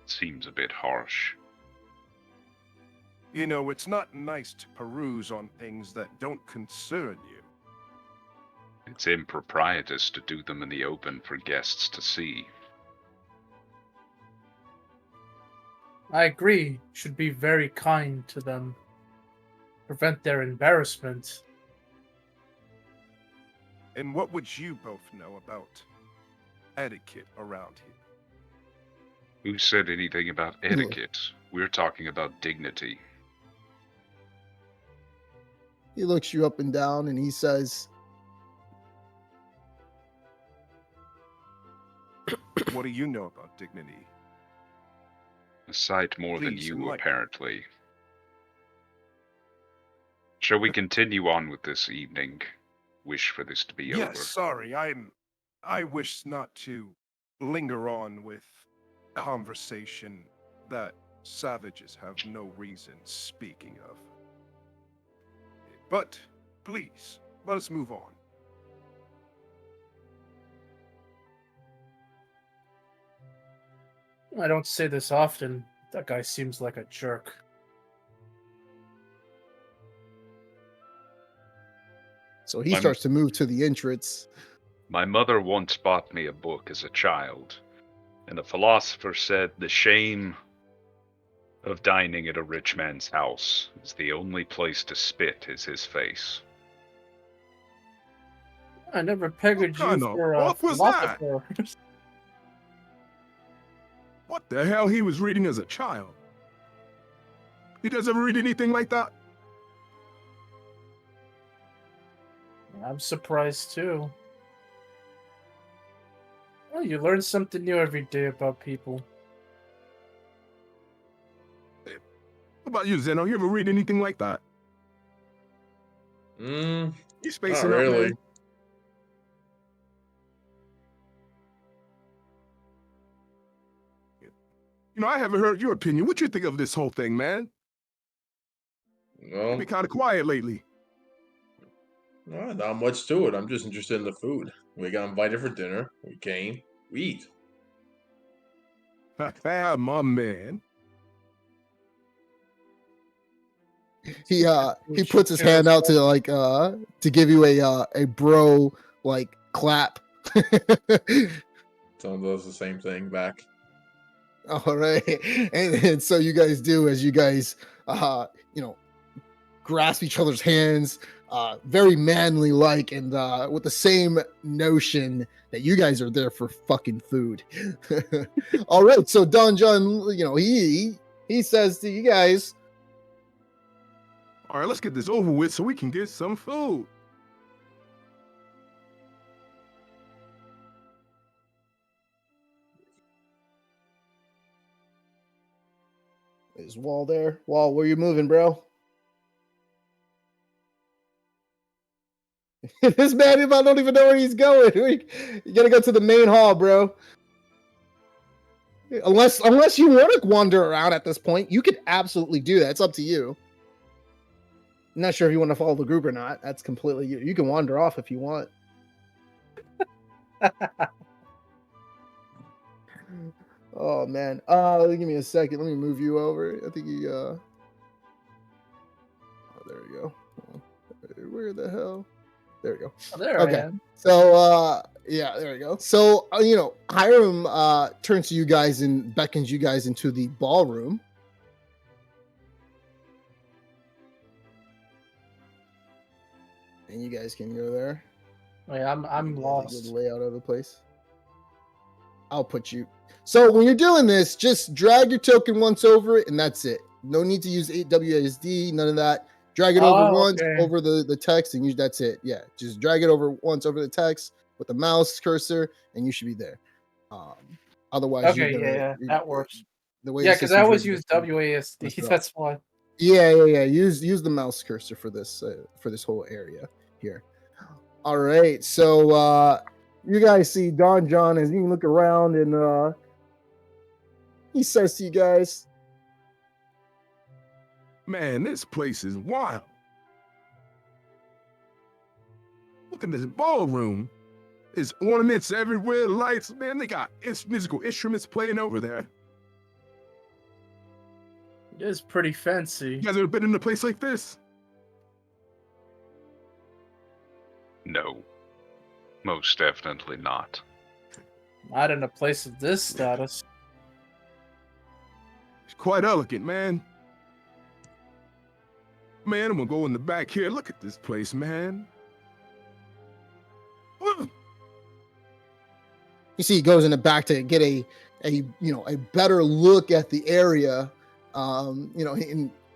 [SPEAKER 4] Seems a bit harsh.
[SPEAKER 8] You know, it's not nice to peruse on things that don't concern you.
[SPEAKER 4] It's improprietous to do them in the open for guests to see.
[SPEAKER 5] I agree. Should be very kind to them. Prevent their embarrassment.
[SPEAKER 8] And what would you both know about etiquette around here?
[SPEAKER 4] Who said anything about etiquette? We're talking about dignity.
[SPEAKER 1] He looks you up and down and he says,
[SPEAKER 8] What do you know about dignity?
[SPEAKER 4] A sight more than
[SPEAKER 8] Please,
[SPEAKER 4] you,
[SPEAKER 8] enlighten.
[SPEAKER 4] apparently. Shall we continue on with this evening? Wish for this to be over.
[SPEAKER 8] Yes, sorry, I wish not to linger on with conversation that savages have no reason speaking of. But please, let us move on.
[SPEAKER 5] I don't say this often. That guy seems like a jerk.
[SPEAKER 1] so he starts to move to the entrance.
[SPEAKER 4] My mother once bought me a book as a child, and a philosopher said the shame of dining at a rich man's house is the only place to spit is his face.
[SPEAKER 5] I never pegged you
[SPEAKER 8] kind of
[SPEAKER 5] for a
[SPEAKER 8] book was that?
[SPEAKER 5] philosopher.
[SPEAKER 8] What the hell he was reading as a child? He doesn't read anything like that?
[SPEAKER 5] I'm surprised too. Well, you learn something new every day about people.
[SPEAKER 8] What about you, Zeno? You ever read anything like that? You spacing
[SPEAKER 7] Not
[SPEAKER 8] out,
[SPEAKER 7] really.
[SPEAKER 8] man? You know, I haven't heard your opinion. What you think of this whole thing, man?
[SPEAKER 7] Well,
[SPEAKER 8] You've been kind of quiet lately.
[SPEAKER 7] not much to it. I'm just interested in the food. We got invited for dinner. We came. We eat.
[SPEAKER 8] My man.
[SPEAKER 1] He puts his hand out to like to give you a bro like clap.
[SPEAKER 7] Someone does the same thing back.
[SPEAKER 1] All right, and so you guys do as you guys grasp each other's hands, very manly like, and with the same notion that you guys are there for fucking food. All right, so Don John, he says to you guys,
[SPEAKER 8] All right, let's get this over with so we can get some food.
[SPEAKER 1] "Is Wall there? Wall, where you moving, bro?" This man, I don't even know where he's going. You gotta go to the main hall, bro. Unless you want to wander around at this point, you could absolutely do that. It's up to you. I'm not sure if you want to follow the group or not. That's completely you. You can wander off if you want. Oh man. Give me a second. Let me move you over. I think he oh, there we go. Where the hell? There we go.
[SPEAKER 5] Oh, there I
[SPEAKER 1] Okay.
[SPEAKER 5] am.
[SPEAKER 1] So yeah, there we go. So Hiram turns to you guys and beckons you guys into the ballroom. And you guys can go there.
[SPEAKER 5] Wait, I'm
[SPEAKER 1] Get a good
[SPEAKER 5] lost.
[SPEAKER 1] layout of the place. I'll put you. So when you're doing this, just drag your token once over it, and that's it. No need to use 8 WASD, none of that. Drag it over once
[SPEAKER 5] Okay.
[SPEAKER 1] over the text, and that's it. Yeah, just drag it over once over the text with the mouse cursor, and you should be there. Otherwise,
[SPEAKER 5] Okay, yeah, that works.
[SPEAKER 1] The way
[SPEAKER 5] Yeah,
[SPEAKER 1] the
[SPEAKER 5] because I
[SPEAKER 1] system's
[SPEAKER 5] always
[SPEAKER 1] rigged,
[SPEAKER 5] use
[SPEAKER 1] it's gonna mess
[SPEAKER 5] WASD.
[SPEAKER 1] it up.
[SPEAKER 5] That's why.
[SPEAKER 1] Yeah. Use the mouse cursor for this whole area here. All right, so you guys see Don John as you look around, and he says to you guys,
[SPEAKER 8] Man, this place is wild. Look at this ballroom. There's ornaments everywhere, lights. Man, they got musical instruments playing over there.
[SPEAKER 5] It is pretty fancy.
[SPEAKER 8] You guys ever been in a place like this?
[SPEAKER 4] No, most definitely not.
[SPEAKER 5] Not in a place of this status.
[SPEAKER 8] It's quite elegant, man. Man, I'm gonna go in the back here. Look at this place, man.
[SPEAKER 1] you see, he goes in the back to get a better look at the area.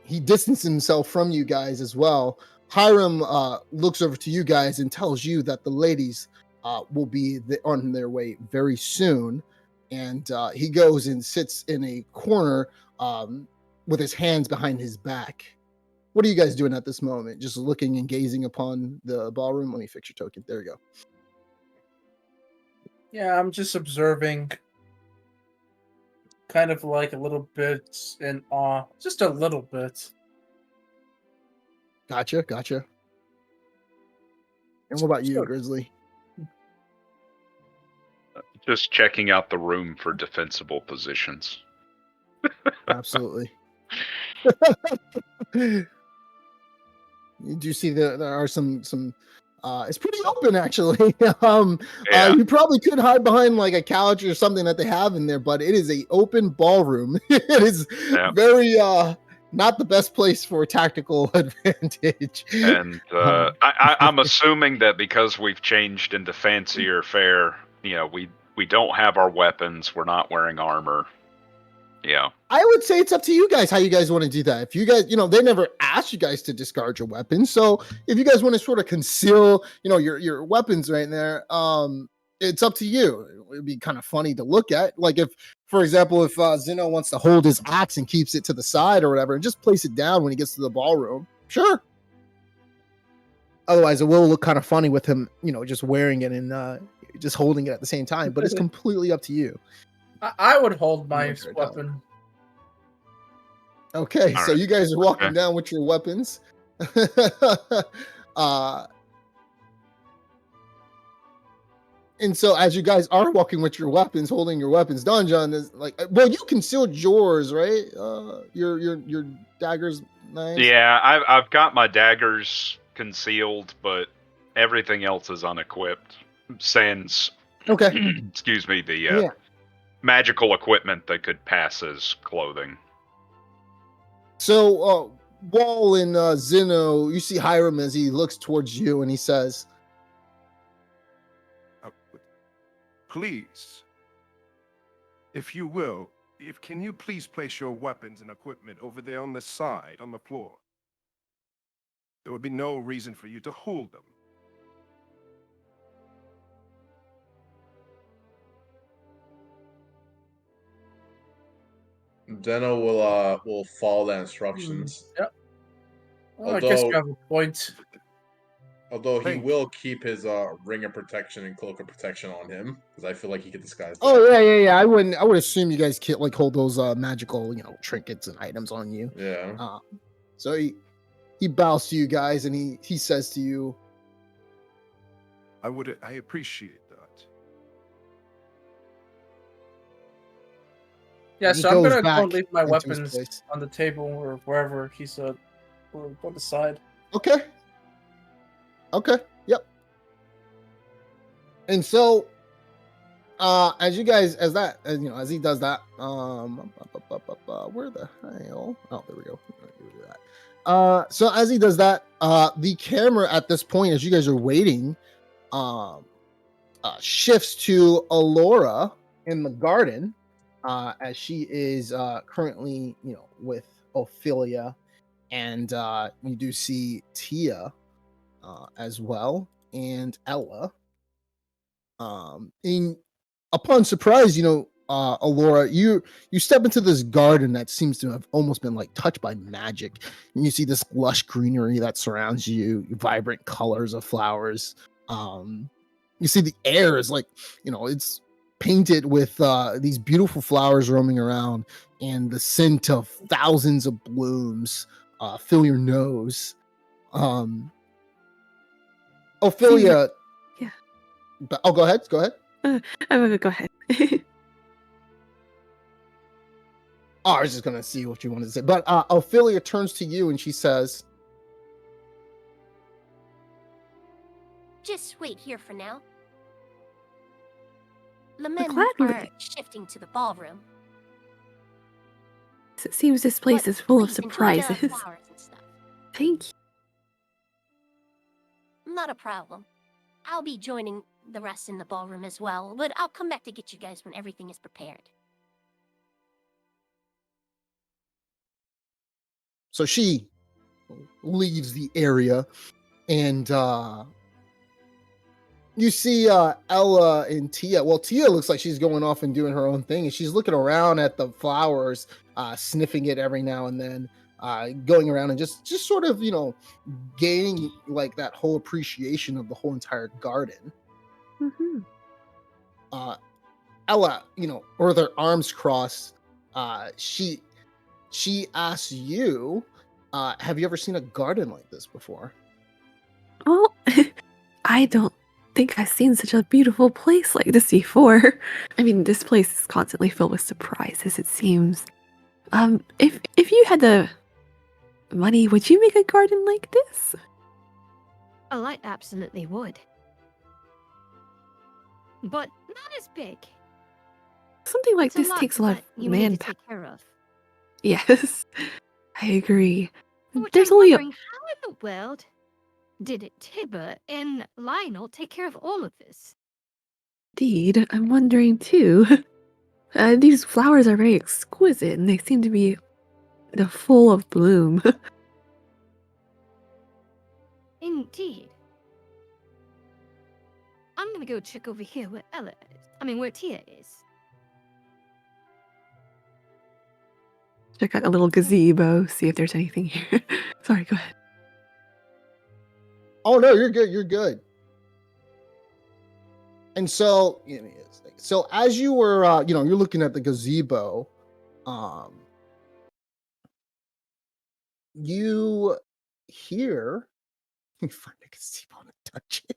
[SPEAKER 1] He distanced himself from you guys as well. Hiram looks over to you guys and tells you that the ladies will be on their way very soon. And he goes and sits in a corner with his hands behind his back. What are you guys doing at this moment? Just looking and gazing upon the ballroom? Let me fix your token. There you go.
[SPEAKER 5] Yeah, I'm just observing. Kind of like a little bit in awe. Just a little bit.
[SPEAKER 1] Gotcha. And what about you,
[SPEAKER 5] Sure.
[SPEAKER 1] Grizzly?
[SPEAKER 4] Just checking out the room for defensible positions.
[SPEAKER 1] Absolutely. You do see there are some it's pretty open actually.
[SPEAKER 4] Yeah.
[SPEAKER 1] You probably could hide behind like a couch or something that they have in there, but it is a open ballroom. It is very not the best place for tactical advantage.
[SPEAKER 4] And I'm assuming that because we've changed into fancier fare, we don't have our weapons. We're not wearing armor. Yeah.
[SPEAKER 1] I would say it's up to you guys how you guys want to do that. If you guys, they never asked you guys to discard your weapons. So if you guys want to sort of conceal, your weapons right there, it's up to you. It would be kind of funny to look at. Like if, for example, if Zeno wants to hold his axe and keeps it to the side or whatever, and just place it down when he gets to the ballroom, sure. Otherwise, it will look kind of funny with him, just wearing it and just holding it at the same time. But it's completely up to you.
[SPEAKER 5] I would hold my weapon.
[SPEAKER 1] Okay,
[SPEAKER 4] All
[SPEAKER 1] so
[SPEAKER 4] right.
[SPEAKER 1] you guys are walking down with your weapons. And so as you guys are walking with your weapons, holding your weapons, Don John is like, well, you concealed yours, right? Your daggers, knives.
[SPEAKER 4] Yeah, I've got my daggers concealed, but everything else is unequipped. Sans,
[SPEAKER 1] Okay.
[SPEAKER 4] excuse me, the magical equipment that could pass as clothing.
[SPEAKER 1] So, Wall and Zeno, you see Hiram as he looks towards you and he says,
[SPEAKER 8] Please, if you will, can you please place your weapons and equipment over there on the side, on the floor? There would be no reason for you to hold them.
[SPEAKER 7] Zeno will follow the instructions.
[SPEAKER 5] Yep. Well, I guess you have a point.
[SPEAKER 7] Although he will keep his ring of protection and cloak of protection on him, because I feel like he could disguise that.
[SPEAKER 1] Oh yeah. I would assume you guys can't hold those magical, trinkets and items on you.
[SPEAKER 7] Yeah.
[SPEAKER 1] So he bows to you guys and he says to you,
[SPEAKER 8] I appreciate that.
[SPEAKER 5] Yeah,
[SPEAKER 1] And he
[SPEAKER 5] so I'm
[SPEAKER 1] goes
[SPEAKER 5] gonna go
[SPEAKER 1] back
[SPEAKER 5] and leave my
[SPEAKER 1] into his
[SPEAKER 5] weapons
[SPEAKER 1] place.
[SPEAKER 5] on the table or wherever he's or on the side.
[SPEAKER 1] Okay. Okay. Yep. And so, as you guys, as he does that, where the hell? Oh, there we go. So as he does that, the camera at this point, as you guys are waiting, shifts to Alora in the garden, as she is currently, with Ophelia, and you do see Tia as well, and Ella. In Upon surprise, Alora, you step into this garden that seems to have almost been like touched by magic, and you see this lush greenery that surrounds you, vibrant colors of flowers. You see the air is like, it's painted with these beautiful flowers roaming around, and the scent of thousands of blooms fill your nose. Ophelia.
[SPEAKER 3] Yeah.
[SPEAKER 1] Oh, go ahead. Go ahead.
[SPEAKER 3] Go ahead.
[SPEAKER 1] Oh, I was just gonna see what you wanted to say, but Ophelia turns to you and she says,
[SPEAKER 10] Just wait here for now. The
[SPEAKER 3] I'm
[SPEAKER 10] men
[SPEAKER 3] glad we
[SPEAKER 10] are shifting to the ballroom.
[SPEAKER 3] It seems this place
[SPEAKER 10] But
[SPEAKER 3] is full of
[SPEAKER 10] please enjoy the
[SPEAKER 3] surprises.
[SPEAKER 10] flowers and stuff.
[SPEAKER 3] Thank you.
[SPEAKER 10] Not a problem. I'll be joining the rest in the ballroom as well, but I'll come back to get you guys when everything is prepared.
[SPEAKER 1] so she leaves the area, and you see Ella and Tia. Well, Tia looks like she's going off and doing her own thing, and she's looking around at the flowers, sniffing it every now and then, going around and just sort of, gaining like that whole appreciation of the whole entire garden.
[SPEAKER 3] Mm-hmm.
[SPEAKER 1] Ella, with her arms crossed, she asks you, have you ever seen a garden like this before?
[SPEAKER 3] Well, I don't think I've seen such a beautiful place like this before. I mean, this place is constantly filled with surprises, it seems. If you had the money, would you make a garden like this?
[SPEAKER 6] Oh, I absolutely would. But not as big.
[SPEAKER 3] Something like
[SPEAKER 6] It's
[SPEAKER 3] this takes a lot of
[SPEAKER 6] that you would need to
[SPEAKER 3] manpower.
[SPEAKER 6] take care of.
[SPEAKER 3] Yes, I agree.
[SPEAKER 6] Which
[SPEAKER 3] There's
[SPEAKER 6] I'm
[SPEAKER 3] only
[SPEAKER 6] wondering, how in the world did Tibor and Lionel take care of all of this?
[SPEAKER 3] Indeed, I'm wondering too. These flowers are very exquisite, and they seem to be full of bloom.
[SPEAKER 6] Indeed. I'm gonna go check over here where Ella is. I mean, where Tia is.
[SPEAKER 3] Check out a little gazebo, see if there's anything here. Sorry, go ahead.
[SPEAKER 1] Oh no, you're good. You're good. And so, as you were, you're looking at the gazebo, you hear. You find a gazebo in a dungeon.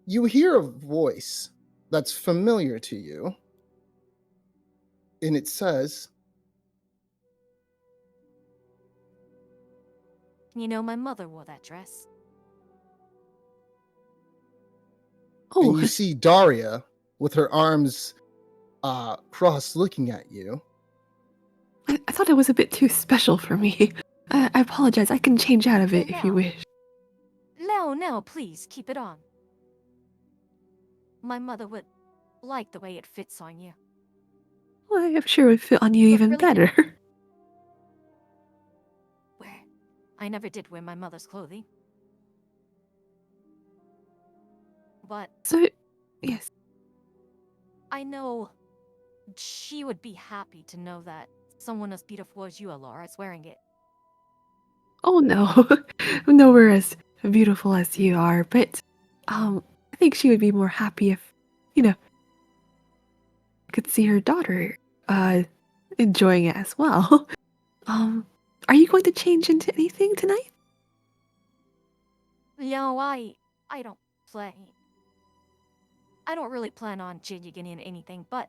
[SPEAKER 1] You hear a voice that's familiar to you, and it says,
[SPEAKER 9] You know, my mother wore that dress.
[SPEAKER 3] Oh,
[SPEAKER 1] and you see Daria with her arms crossed looking at you.
[SPEAKER 3] I thought it was a bit too special for me. I apologize. I can change out of it if you
[SPEAKER 9] No.
[SPEAKER 3] wish.
[SPEAKER 9] No, please, keep it on. My mother would like the way it fits on you.
[SPEAKER 3] Well, I'm sure it would fit on you
[SPEAKER 9] Look
[SPEAKER 3] even
[SPEAKER 9] really
[SPEAKER 3] better.
[SPEAKER 9] good. Where? I never did wear my mother's clothing. But
[SPEAKER 3] So, yes.
[SPEAKER 9] I know she would be happy to know that someone as beautiful as you, Alora, is wearing it.
[SPEAKER 3] Oh no, nowhere as beautiful as you are. But, I think she would be more happy if, could see her daughter, enjoying it as well. Are you going to change into anything tonight?
[SPEAKER 9] No, I don't play. I don't really plan on changing in anything, but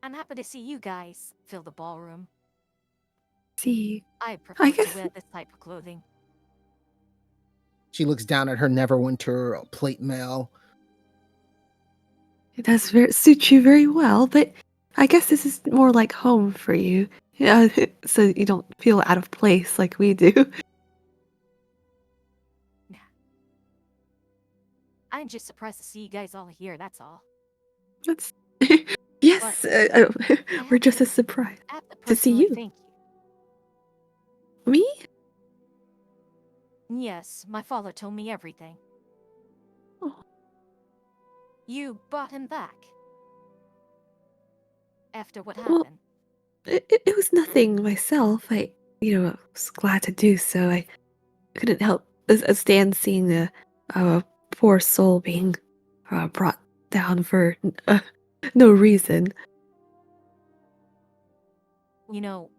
[SPEAKER 9] I'm happy to see you guys fill the ballroom.
[SPEAKER 3] See,
[SPEAKER 9] I prefer
[SPEAKER 3] I
[SPEAKER 9] to
[SPEAKER 3] guess
[SPEAKER 9] wear this type of clothing.
[SPEAKER 1] She looks down at her Neverwinter plate mail.
[SPEAKER 3] it does suit you very well, but I guess this is more like home for you. Yeah, so you don't feel out of place like we do.
[SPEAKER 9] I'm just surprised to see you guys all here, that's all.
[SPEAKER 3] That's yes, we're just as surprised
[SPEAKER 9] I have to
[SPEAKER 3] to see
[SPEAKER 9] personally
[SPEAKER 3] you.
[SPEAKER 9] thank
[SPEAKER 3] Me?
[SPEAKER 9] you. Yes, my father told me everything.
[SPEAKER 3] Oh.
[SPEAKER 9] You brought him back. After what
[SPEAKER 3] Well,
[SPEAKER 9] happened.
[SPEAKER 3] it was nothing myself. I was glad to do so. I couldn't help stand seeing a poor soul being brought down for no reason.
[SPEAKER 9] You know,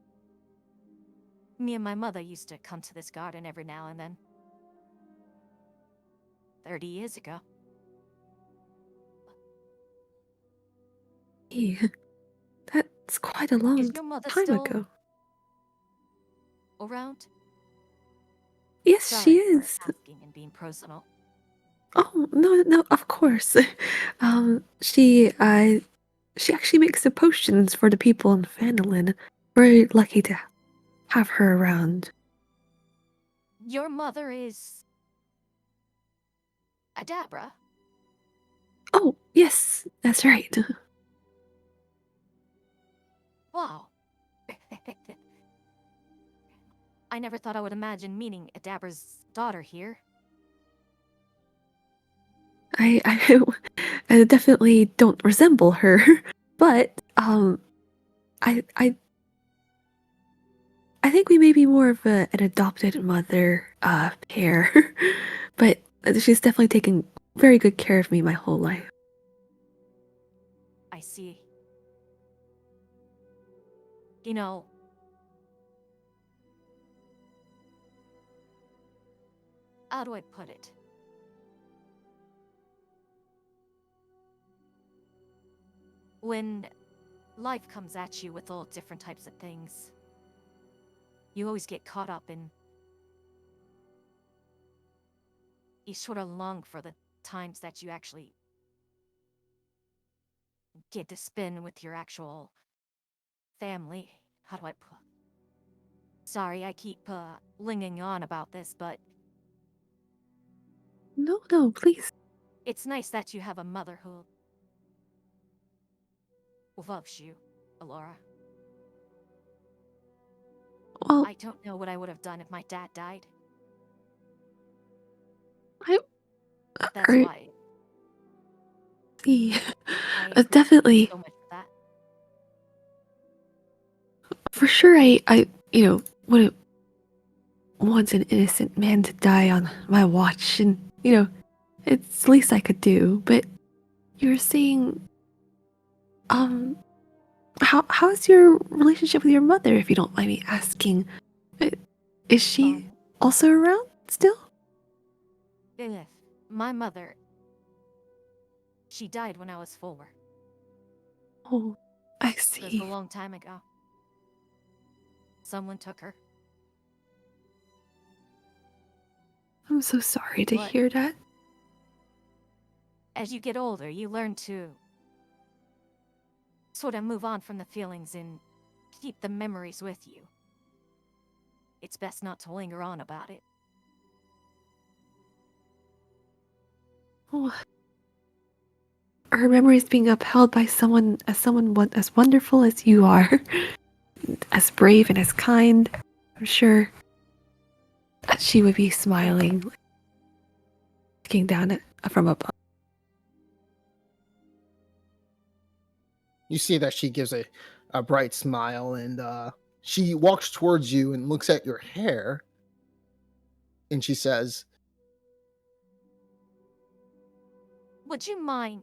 [SPEAKER 9] me and my mother used to come to this garden every now and then. 30 years ago.
[SPEAKER 3] Gee, that's quite a long
[SPEAKER 9] Is your mother
[SPEAKER 3] time
[SPEAKER 9] still
[SPEAKER 3] ago.
[SPEAKER 9] around?
[SPEAKER 3] Yes,
[SPEAKER 9] Sorry
[SPEAKER 3] she
[SPEAKER 9] for
[SPEAKER 3] is.
[SPEAKER 9] asking and being personal.
[SPEAKER 3] Oh, no, of course. She actually makes the potions for the people in Phandalin. Very lucky to have her around.
[SPEAKER 9] Your mother is... Adabra?
[SPEAKER 3] Oh, yes, that's right.
[SPEAKER 9] Wow. I never thought I would imagine meeting Adabra's daughter here.
[SPEAKER 3] I I definitely don't resemble her, but I think we may be more of an adopted mother pair, but she's definitely taken very good care of me my whole life.
[SPEAKER 9] I see. You know... How do I put it? When life comes at you with all different types of things, you always get caught up in... You sort of long for the times that you actually get to spend with your actual family. How do I put... Sorry, I keep lingering on about this, but
[SPEAKER 3] No, please.
[SPEAKER 9] it's nice that you have a mother who loves you, Alora.
[SPEAKER 3] Well,
[SPEAKER 9] I don't know what I would have done if my dad died. That's
[SPEAKER 3] are
[SPEAKER 9] why
[SPEAKER 3] the
[SPEAKER 9] I appreciate
[SPEAKER 3] definitely
[SPEAKER 9] so much for that.
[SPEAKER 3] for sure. I wouldn't want an innocent man to die on my watch, and it's the least I could do. But you were saying, how's your relationship with your mother, if you don't mind me asking? Uh, Is she also around still?
[SPEAKER 9] Yes, my mother... She died when I was 4.
[SPEAKER 3] Oh, I
[SPEAKER 9] It was
[SPEAKER 3] see.
[SPEAKER 9] a long time ago. Someone took her.
[SPEAKER 3] I'm so sorry to
[SPEAKER 9] But-
[SPEAKER 3] hear that.
[SPEAKER 9] As you get older, you learn to sort of move on from the feelings and keep the memories with you. It's best not to linger on about it.
[SPEAKER 3] Oh, her memory is being upheld by someone as wonderful as you are, as brave and as kind. I'm sure that she would be smiling, looking down from above.
[SPEAKER 1] You see that she gives a bright smile, and she walks towards you and looks at your hair, and she says,
[SPEAKER 9] Would you mind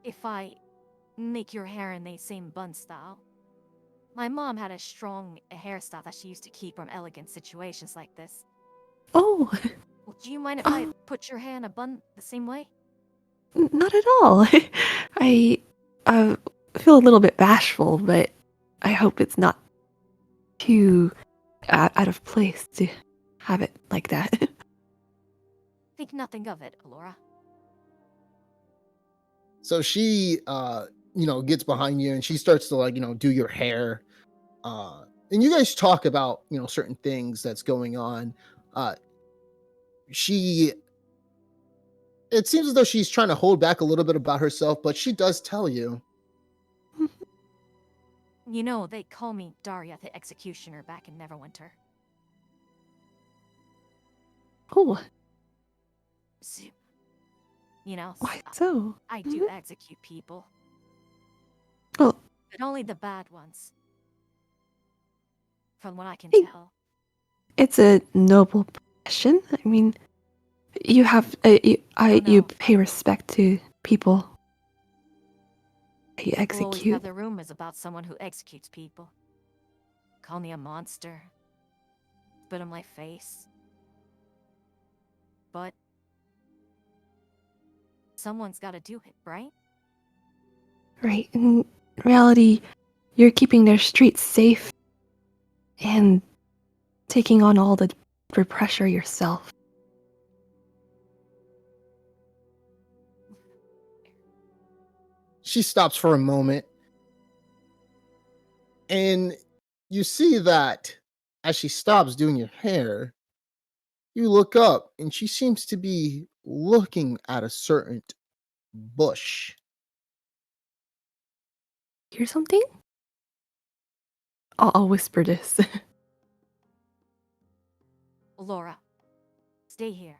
[SPEAKER 9] if I make your hair in the same bun style? My mom had a strong hairstyle that she used to keep from elegant situations like this.
[SPEAKER 3] Oh,
[SPEAKER 9] Well, do you mind if I put your hair in a bun the same way?
[SPEAKER 3] Not at all. I feel a little bit bashful, but I hope it's not too out of place to have it like that.
[SPEAKER 9] Think nothing of it, Alora.
[SPEAKER 1] So she, gets behind you and she starts to like, do your hair. And you guys talk about, certain things that's going on. She, it seems as though she's trying to hold back a little bit about herself, but she does tell you.
[SPEAKER 9] You know, they call me Daria the Executioner back in Neverwinter.
[SPEAKER 3] Oh,
[SPEAKER 9] So, you know,
[SPEAKER 3] why so?
[SPEAKER 9] I do execute people.
[SPEAKER 3] Oh,
[SPEAKER 9] But only the bad ones. From what I can
[SPEAKER 3] Hey.
[SPEAKER 9] tell.
[SPEAKER 3] it's a noble profession. I mean, you have you
[SPEAKER 9] no.
[SPEAKER 3] pay respect to people that you
[SPEAKER 9] People always
[SPEAKER 3] execute.
[SPEAKER 9] have the rumors about someone who executes people. Call me a monster. Spit on my face. But someone's got to do it, right?
[SPEAKER 3] Right. In reality, you're keeping their streets safe and taking on all the pressure yourself.
[SPEAKER 1] She stops for a moment. And you see that as she stops doing your hair, you look up and she seems to be looking at a certain bush.
[SPEAKER 3] Hear something? I'll whisper this.
[SPEAKER 9] Laura, stay here.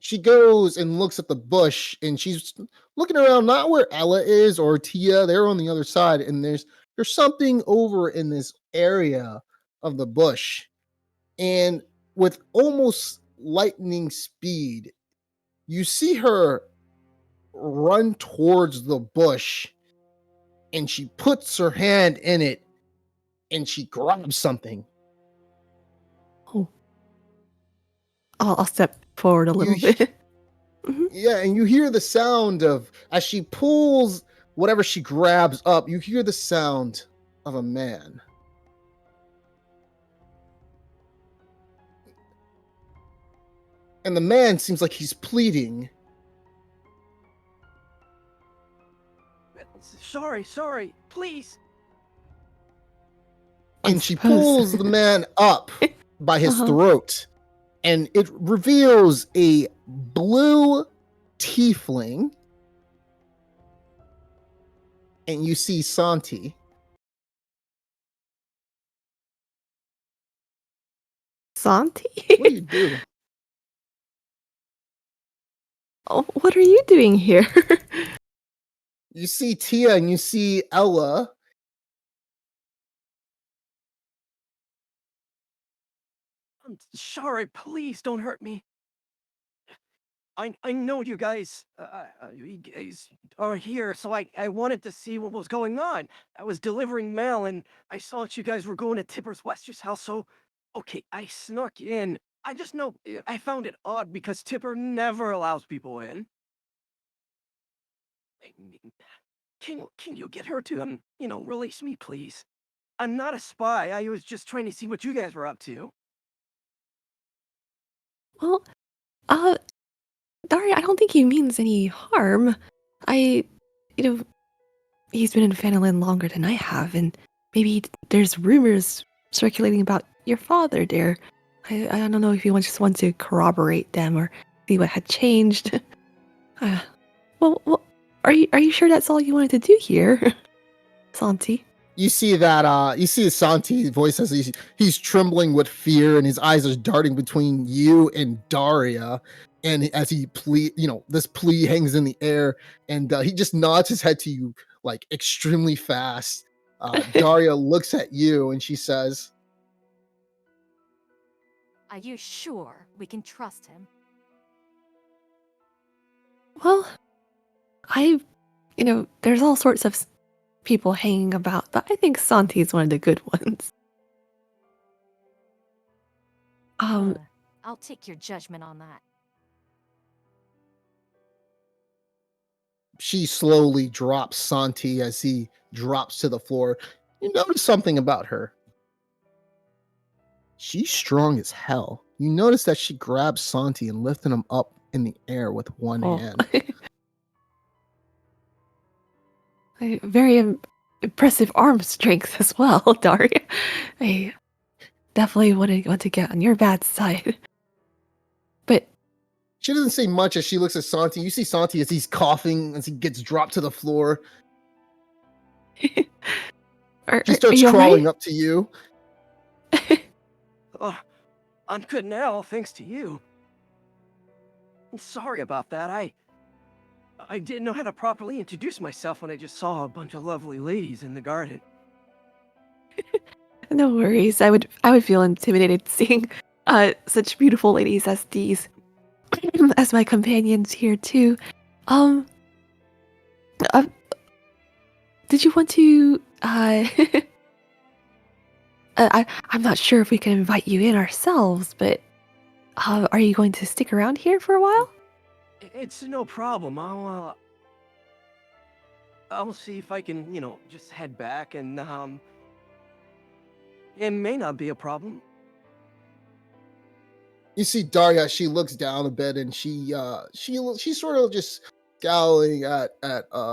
[SPEAKER 1] She goes and looks at the bush and she's looking around, not where Ella is or Tia, they're on the other side, and there's something over in this area of the bush. And with almost lightning speed, you see her run towards the bush and she puts her hand in it and she grabs something.
[SPEAKER 3] Oh. I'll step forward a little bit.
[SPEAKER 1] Yeah, and you hear the sound of, as she pulls whatever she grabs up, you hear the sound of a man. And the man seems like he's pleading.
[SPEAKER 11] Sorry, please.
[SPEAKER 1] And she pulls the man up by his throat. And it reveals a blue tiefling. And you see Santi.
[SPEAKER 3] Santi?
[SPEAKER 1] What do you do?
[SPEAKER 3] Oh, what are you doing here?
[SPEAKER 1] You see Tia and you see Ella.
[SPEAKER 11] I'm sorry, please don't hurt me. I know you guys are here, so I wanted to see what was going on. I was delivering mail and I saw that you guys were going to Tibor's Wester's house, so okay, I snuck in. I just know I found it odd because Tibor never allows people in. Can you get her to release me, please? I'm not a spy. I was just trying to see what you guys were up to.
[SPEAKER 3] Well, Daria, I don't think he means any harm. He's been in Fanaland longer than I have, and maybe there's rumors circulating about your father there. I don't know if you just want to corroborate them or see what had changed. Well, are you sure that's all you wanted to do here, Santi?
[SPEAKER 1] You see that you see Santi's voice as he's trembling with fear and his eyes are darting between you and Daria. And as he this plea hangs in the air, and he just nods his head to you like extremely fast. Daria looks at you and she says,
[SPEAKER 9] Are you sure we can trust him?
[SPEAKER 3] Well, there's all sorts of people hanging about, but I think Santi's one of the good ones.
[SPEAKER 9] I'll take your judgment on that.
[SPEAKER 1] She slowly drops Santi as he drops to the floor. You notice something about her. She's strong as hell. You notice that she grabs Santi and lifting him up in the air with one hand.
[SPEAKER 3] Very impressive arm strength as well, Daria. I definitely want to get on your bad side. But
[SPEAKER 1] she doesn't say much as she looks at Santi. You see Santi as he's coughing, as he gets dropped to the floor. She starts crawling up to you.
[SPEAKER 11] Oh, I'm good now, thanks to you. I'm sorry about that. I didn't know how to properly introduce myself when I just saw a bunch of lovely ladies in the garden.
[SPEAKER 3] No worries. I would feel intimidated seeing such beautiful ladies as these as my companions here too. Did you want to I'm not sure if we can invite you in ourselves, but are you going to stick around here for a while?
[SPEAKER 11] It's no problem. I'll see if I can, just head back and it may not be a problem.
[SPEAKER 1] You see Daria, she looks down a bit and she's sort of just scowling at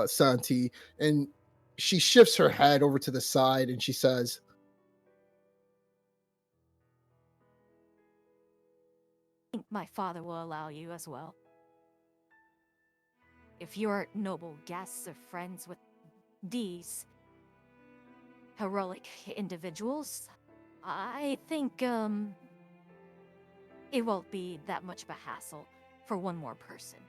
[SPEAKER 1] Santi, and she shifts her head over to the side and she says,
[SPEAKER 9] I think my father will allow you as well. If you're noble guests or friends with these heroic individuals, I think it won't be that much of a hassle for one more person.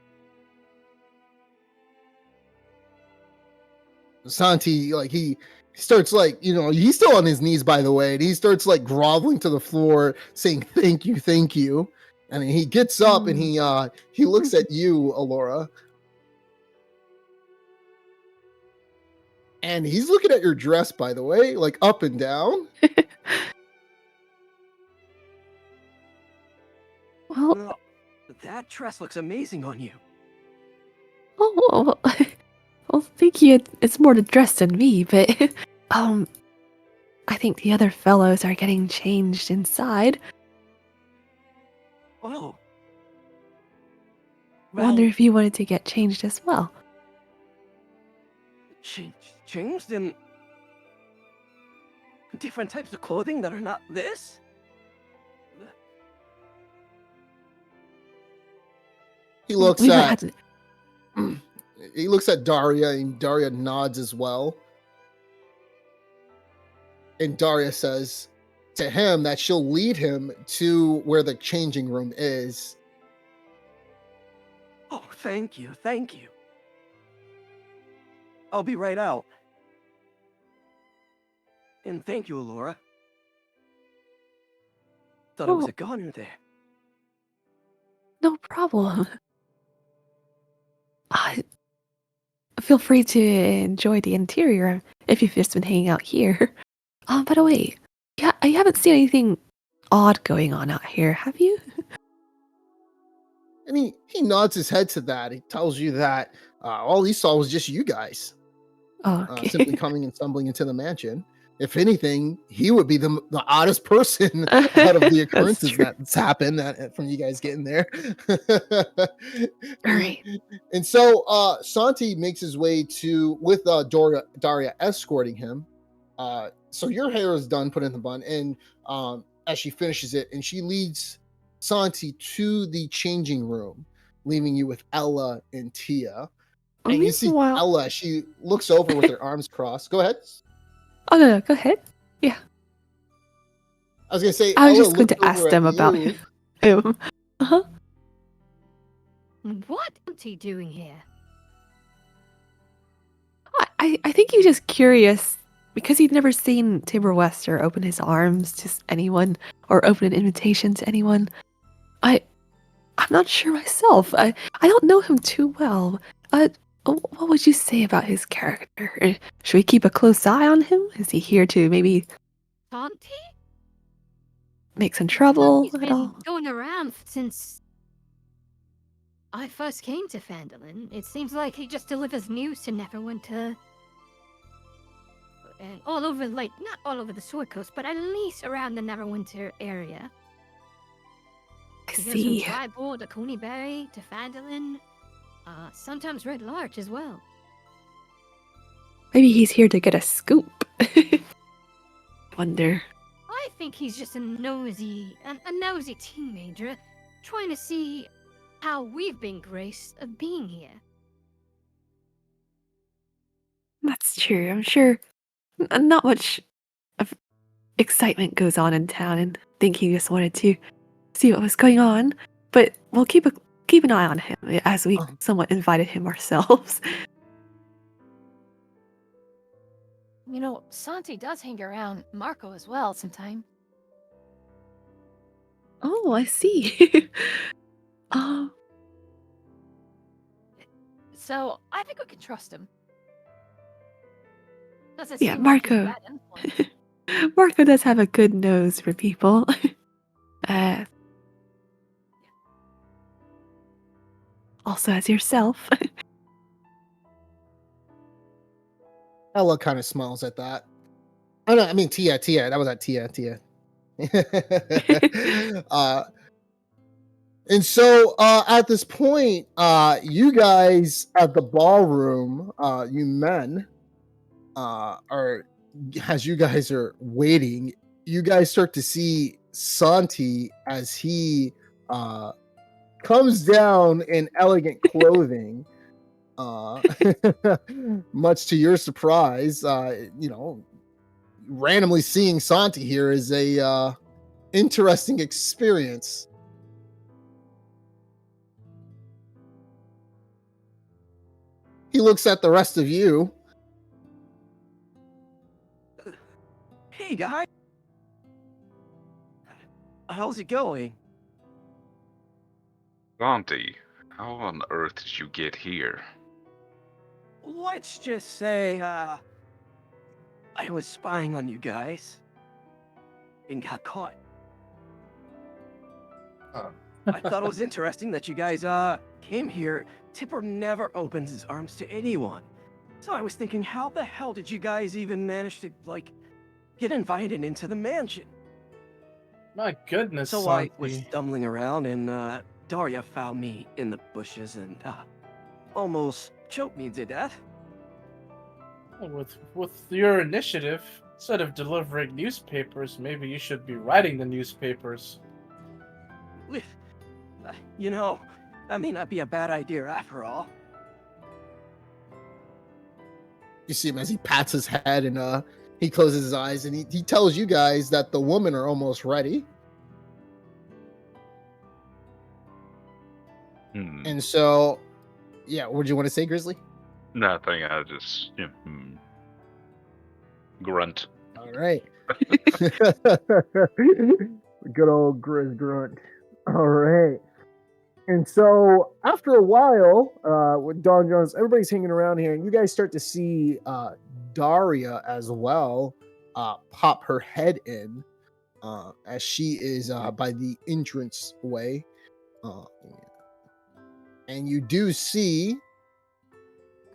[SPEAKER 1] Santi, like, he starts, like, he's still on his knees, by the way, and he starts, like, groveling to the floor saying thank you, and he gets up and he looks at you, Alora, and he's looking at your dress, by the way, like, up and down.
[SPEAKER 11] Well, that dress looks amazing on you.
[SPEAKER 3] Oh, well, thank you. It's more the dress than me, but I think the other fellows are getting changed inside.
[SPEAKER 11] Oh.
[SPEAKER 3] Wonder if you wanted to get changed as well.
[SPEAKER 11] Changed in different types of clothing that are not this?
[SPEAKER 1] He looks at Daria, and Daria nods as well. And Daria says to him that she'll lead him to where the changing room is.
[SPEAKER 11] Oh, thank you. I'll be right out. And thank you, Alora. Thought I was a goner there.
[SPEAKER 3] No problem. Feel free to enjoy the interior if you've just been hanging out here. By the way, yeah, I haven't seen anything odd going on out here, have you?
[SPEAKER 1] And he nods his head to that. He tells you that all he saw was just you guys.
[SPEAKER 3] Oh, okay.
[SPEAKER 1] Simply coming and stumbling into the mansion. If anything, he would be the oddest person out of the occurrences that's happened from you guys getting there.
[SPEAKER 3] Right.
[SPEAKER 1] And so Santi makes his way with Daria escorting him. So your hair is done, put in the bun, and as she finishes it, and she leads Santi to the changing room, leaving you with Ella and Tia. And you see Ella, she looks over with her arms crossed. Go ahead.
[SPEAKER 3] Oh, no, go ahead. Yeah.
[SPEAKER 1] I was going to say,
[SPEAKER 3] I was
[SPEAKER 1] Ella
[SPEAKER 3] just going to ask them about him. Uh-huh.
[SPEAKER 6] What is he doing here?
[SPEAKER 3] I think he's just curious because he'd never seen Tibor Westor open his arms to anyone or open an invitation to anyone. I'm not sure myself. I don't know him too well. What would you say about his character? Should we keep a close eye on him? Is he here to maybe...
[SPEAKER 6] Santi?
[SPEAKER 3] make some trouble
[SPEAKER 6] He's
[SPEAKER 3] at
[SPEAKER 6] been
[SPEAKER 3] all?
[SPEAKER 6] going around since I first came to Phandalin. It seems like he just delivers news to Neverwinter. And all over, like, not all over the Sword Coast, but at least around the Neverwinter area.
[SPEAKER 3] I
[SPEAKER 6] He goes
[SPEAKER 3] see.
[SPEAKER 6] from Tribord to Coneyberry to Phandalin. Sometimes Red Larch as well.
[SPEAKER 3] Maybe he's here to get a scoop. Wonder.
[SPEAKER 6] I think he's just a nosy teenager trying to see how we've been graced of being here.
[SPEAKER 3] That's true. I'm sure not much of excitement goes on in town, and I think he just wanted to see what was going on. But we'll keep an eye on him as we somewhat invited him ourselves.
[SPEAKER 9] You know, Santi does hang around Marco as well sometime.
[SPEAKER 3] Oh, I see. Oh,
[SPEAKER 9] So I think we can trust him. Doesn't
[SPEAKER 3] yeah,
[SPEAKER 9] seem like he's a
[SPEAKER 3] Marco.
[SPEAKER 9] bad influence.
[SPEAKER 3] Marco does have a good nose for people. Also as yourself.
[SPEAKER 1] Ella kind of smiles at that. Oh no, I mean Tia. That was at Tia. And so at this point, you guys at the ballroom, you men, are, as you guys are waiting, you guys start to see Santi as he comes down in elegant clothing. Much to your surprise, randomly seeing Santi here is a interesting experience. He looks at the rest of you.
[SPEAKER 11] Hey, guy. How's it going?
[SPEAKER 4] Santi, how on earth did you get here?
[SPEAKER 11] Let's just say, I was spying on you guys and got caught. I thought it was interesting that you guys, came here. Tibor never opens his arms to anyone. So I was thinking, how the hell did you guys even manage to, like, get invited into the mansion?
[SPEAKER 5] My goodness,
[SPEAKER 11] So
[SPEAKER 5] Santi.
[SPEAKER 11] I was stumbling around and, Daria found me in the bushes and, almost choked me to death.
[SPEAKER 5] With your initiative, instead of delivering newspapers, maybe you should be writing the newspapers.
[SPEAKER 11] You know, that may not be a bad idea after all.
[SPEAKER 1] You see him as he pats his head and he closes his eyes and he tells you guys that the women are almost ready. And so, yeah, what do you want to say, Grizzly?
[SPEAKER 4] Nothing. I just grunt.
[SPEAKER 1] All right. Good old Grizz grunt. All right. And so after a while, with Don Jones, everybody's hanging around here, and you guys start to see Daria as well pop her head in as she is by the entrance way. And you do see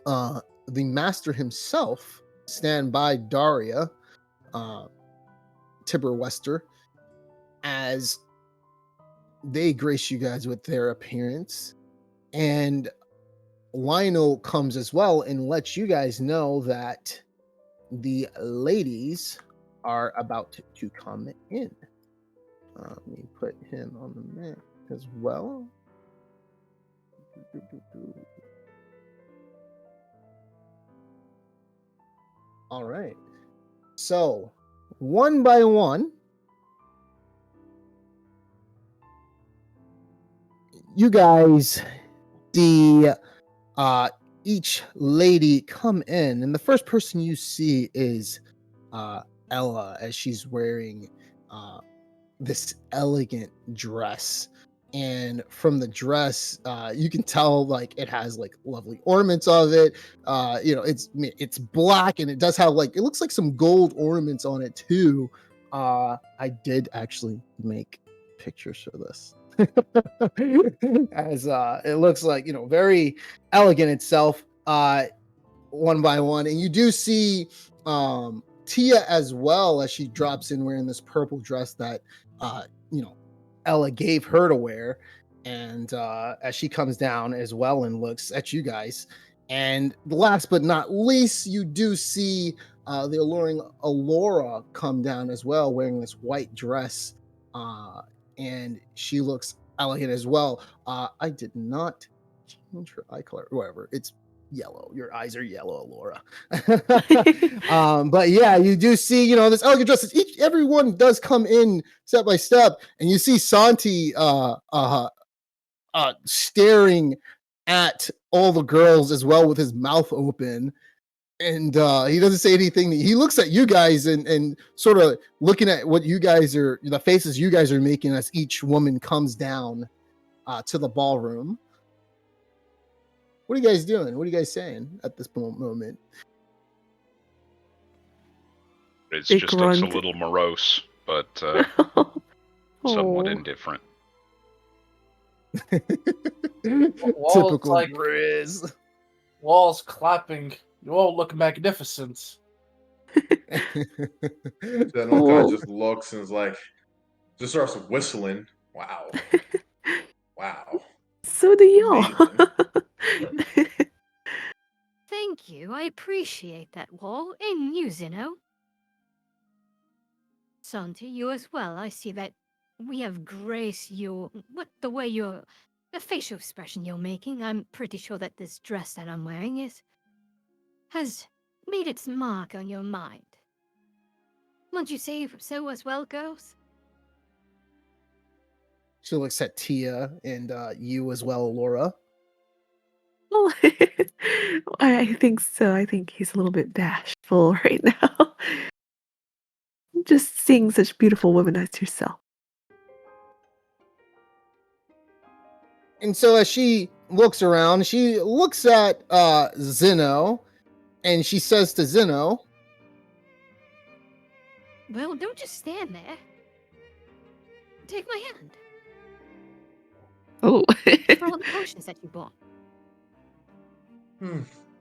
[SPEAKER 1] the master himself stand by Daria, Tibor Westor, as they grace you guys with their appearance. And Lionel comes as well and lets you guys know that the ladies are about to come in. Let me put him on the map as well. All right. So, one by one, you guys see each lady come in, and the first person you see is Ella, as she's wearing this elegant dress. And from the dress, you can tell like it has like lovely ornaments of it. It's black and it does have like, it looks like some gold ornaments on it too. I did actually make pictures for this. As it looks like, very elegant itself, one by one. And you do see Tia as well, as she drops in wearing this purple dress that Ella gave her to wear. And as she comes down as well and looks at you guys. And last but not least, you do see the alluring Alora come down as well, wearing this white dress. And she looks elegant as well. I did not change her eye color, whatever. It's yellow. Your eyes are yellow, Alora. But yeah, you do see, this elegant dress. Everyone does come in step by step, and you see Santi staring at all the girls as well with his mouth open. And he doesn't say anything. He looks at you guys and sort of looking at what you guys are, the faces you guys are making as each woman comes down to the ballroom. What are you guys doing? What are you guys saying at this moment?
[SPEAKER 4] It just looks a little morose, but somewhat indifferent.
[SPEAKER 1] Typical like Grizz.
[SPEAKER 5] Walls clapping. You all look magnificent.
[SPEAKER 7] Then one guy just looks and is like, just starts whistling. Wow. Wow.
[SPEAKER 3] So do y'all.
[SPEAKER 6] Thank you. I appreciate that, Wall. And you, Zeno. Santi, you as well. I see that we have graced the facial expression you're making. I'm pretty sure that this dress that I'm wearing has made its mark on your mind. Won't you say so as well, girls?
[SPEAKER 1] She looks at Tia and you as well, Laura.
[SPEAKER 3] Well, I think so. I think he's a little bit bashful right now. Just seeing such beautiful women as yourself.
[SPEAKER 1] And so as she looks around, she looks at Zeno, and she says to Zeno,
[SPEAKER 6] well, don't just stand there. Take my hand.
[SPEAKER 3] Oh.
[SPEAKER 6] For all the potions that you bought.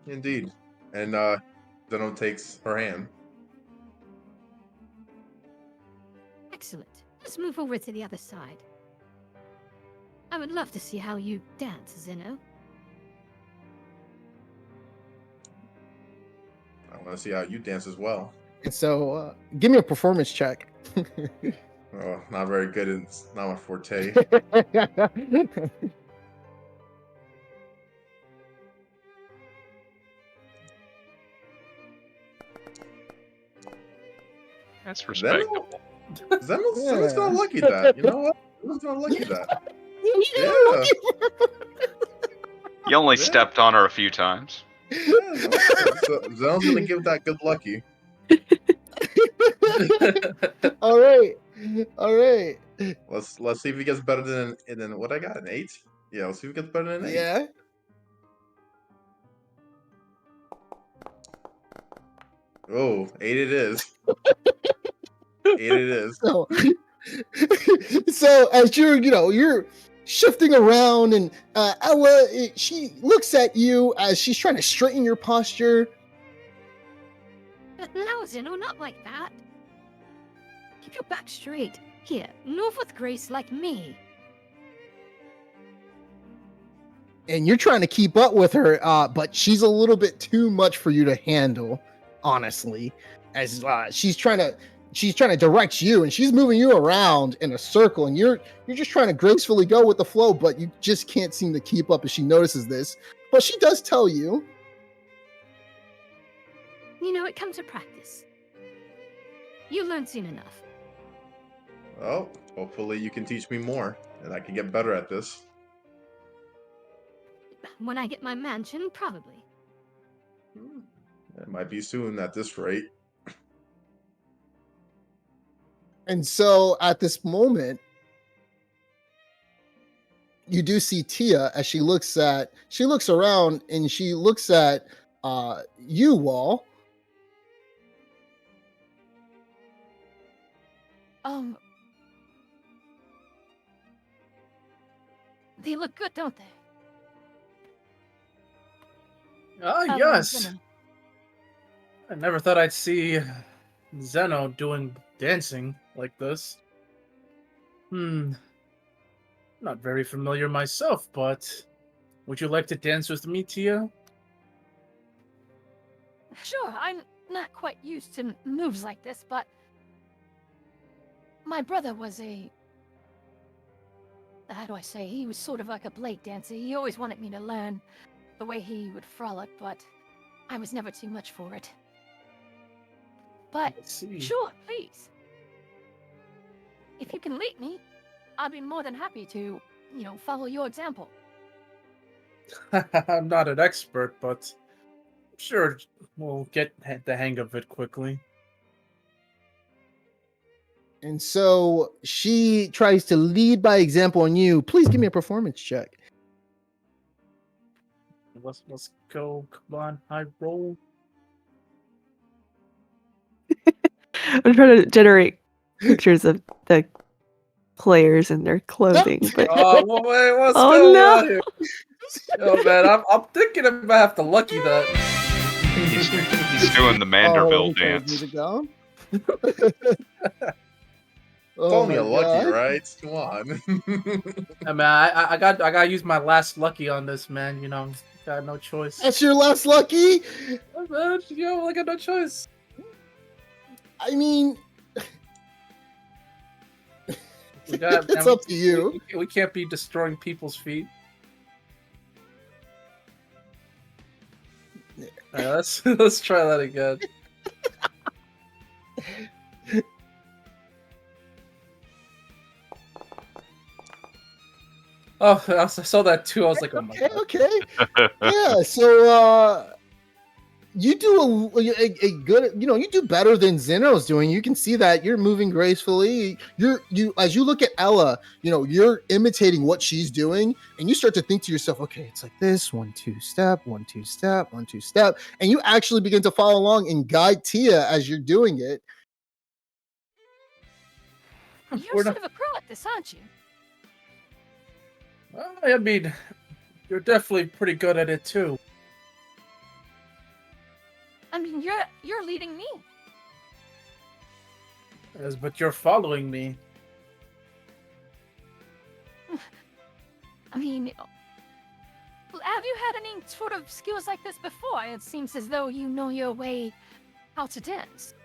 [SPEAKER 7] Indeed. And Zeno takes her hand.
[SPEAKER 6] Excellent. Let's move over to the other side. I would love to see how you dance, Zeno.
[SPEAKER 7] I want to see how you dance as well.
[SPEAKER 1] And so give me a performance check.
[SPEAKER 7] Oh, not very good. It's not my forte.
[SPEAKER 4] That's respectable.
[SPEAKER 7] Zeno's gonna lucky that. You know what? Zeno's gonna lucky that. Yeah.
[SPEAKER 4] You only stepped on her a few times.
[SPEAKER 7] Yeah, Zeno's gonna give that good lucky.
[SPEAKER 1] All right.
[SPEAKER 7] Let's see if he gets better than what I got, an 8. Yeah, let's see if he gets better than an 8.
[SPEAKER 1] Yeah.
[SPEAKER 7] Oh, 8 it is. 8 it is.
[SPEAKER 1] So as you're shifting around, and Ella, she looks at you as she's trying to straighten your posture.
[SPEAKER 6] But no, Zeno, not like that. Keep your back straight. Here, move with grace like me.
[SPEAKER 1] And you're trying to keep up with her, but she's a little bit too much for you to handle, honestly. As she's trying to direct you, and she's moving you around in a circle, and you're just trying to gracefully go with the flow, but you just can't seem to keep up as she notices this. But she does tell you.
[SPEAKER 6] It comes to practice. You learn soon enough.
[SPEAKER 7] Well, hopefully you can teach me more, and I can get better at this.
[SPEAKER 6] When I get my mansion, probably.
[SPEAKER 7] It might be soon at this rate.
[SPEAKER 1] And so at this moment, you do see Tia as she looks around, and she looks at you, Wall.
[SPEAKER 9] They look good, don't they?
[SPEAKER 5] Yes.
[SPEAKER 9] Zeno.
[SPEAKER 5] I never thought I'd see Zeno doing dancing like this. Not very familiar myself, but would you like to dance with me, Tia?
[SPEAKER 9] Sure, I'm not quite used to moves like this, but my brother was how do I say, he was sort of like a blade dancer. He always wanted me to learn the way he would frolic, but I was never too much for it. But sure, please. If you can lead me, I'll be more than happy to, follow your example.
[SPEAKER 5] I'm not an expert, but I'm sure we'll get the hang of it quickly.
[SPEAKER 1] And so she tries to lead by example on you. Please give me a performance check.
[SPEAKER 5] Let's go. Come on, high roll.
[SPEAKER 3] I'm trying to generate pictures of the players and their clothing, but
[SPEAKER 5] Oh wait, what's
[SPEAKER 3] oh
[SPEAKER 5] going
[SPEAKER 3] no!
[SPEAKER 5] on here? Oh man, I'm thinking about have to lucky that.
[SPEAKER 4] He's doing the Manderville
[SPEAKER 1] turn his
[SPEAKER 4] dance.
[SPEAKER 1] music down.
[SPEAKER 7] It's only
[SPEAKER 1] my
[SPEAKER 7] a lucky,
[SPEAKER 1] God.
[SPEAKER 7] right? Come on.
[SPEAKER 5] I mean, I gotta use my last lucky on this, man. Got no choice.
[SPEAKER 1] That's your last lucky?
[SPEAKER 5] Oh, man, I got no choice.
[SPEAKER 1] I mean,
[SPEAKER 5] It's
[SPEAKER 1] it's up to you.
[SPEAKER 5] We can't be destroying people's feet. All right, let's try that again. Oh, I saw that too. I was like, oh my God.
[SPEAKER 1] Okay. Yeah, so you do a good, you do better than Zeno's doing. You can see that you're moving gracefully. You as you look at Ella, you're imitating what she's doing, and you start to think to yourself, okay, it's like this, 1 2 step, 1 2 step, 1 2 step, and you actually begin to follow along and guide Tia as you're doing it.
[SPEAKER 9] You're sort of a pro at this, aren't you?
[SPEAKER 5] I mean, you're definitely pretty good at it too.
[SPEAKER 9] I mean, you're leading me.
[SPEAKER 5] Yes, but you're following me.
[SPEAKER 9] I mean, have you had any sort of skills like this before? It seems as though you know your way how to dance.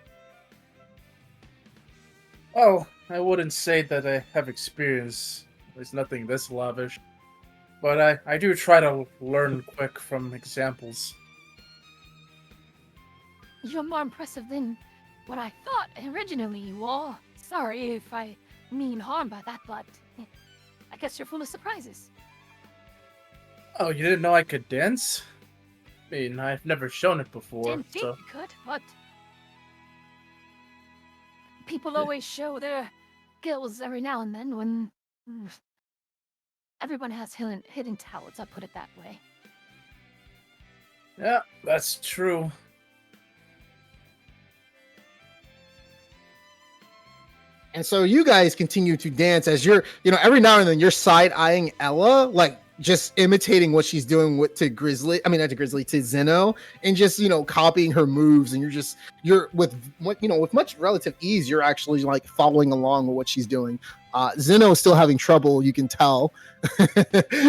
[SPEAKER 5] Oh, I wouldn't say that I have experience. There's nothing this lavish. But I do try to learn quick from examples.
[SPEAKER 9] You're more impressive than what I thought originally you were. Sorry if I mean harm by that, but I guess you're full of surprises.
[SPEAKER 5] Oh, you didn't know I could dance? I mean, I've never shown it before.
[SPEAKER 9] Didn't think you could, but people always show their skills every now and then when everyone has hidden talents, I'll put it that way.
[SPEAKER 5] Yeah, that's true.
[SPEAKER 1] And so you guys continue to dance as you're, every now and then you're side-eyeing Ella, like just imitating what she's doing to Zeno, and just, copying her moves. And you're with much relative ease, you're actually like following along with what she's doing. Zeno is still having trouble, you can tell.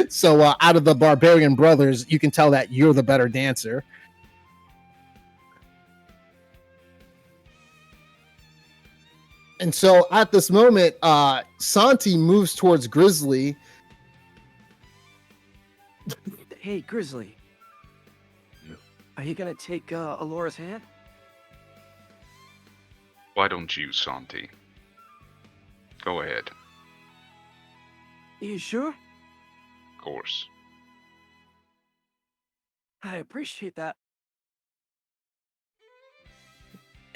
[SPEAKER 1] So out of the barbarian brothers, you can tell that you're the better dancer. And so at this moment, Santi moves towards Grizzly.
[SPEAKER 11] Hey, Grizzly. Are you gonna take Alora's hand?
[SPEAKER 4] Why don't you, Santi? Go ahead.
[SPEAKER 11] You sure?
[SPEAKER 4] Of course.
[SPEAKER 11] I appreciate that.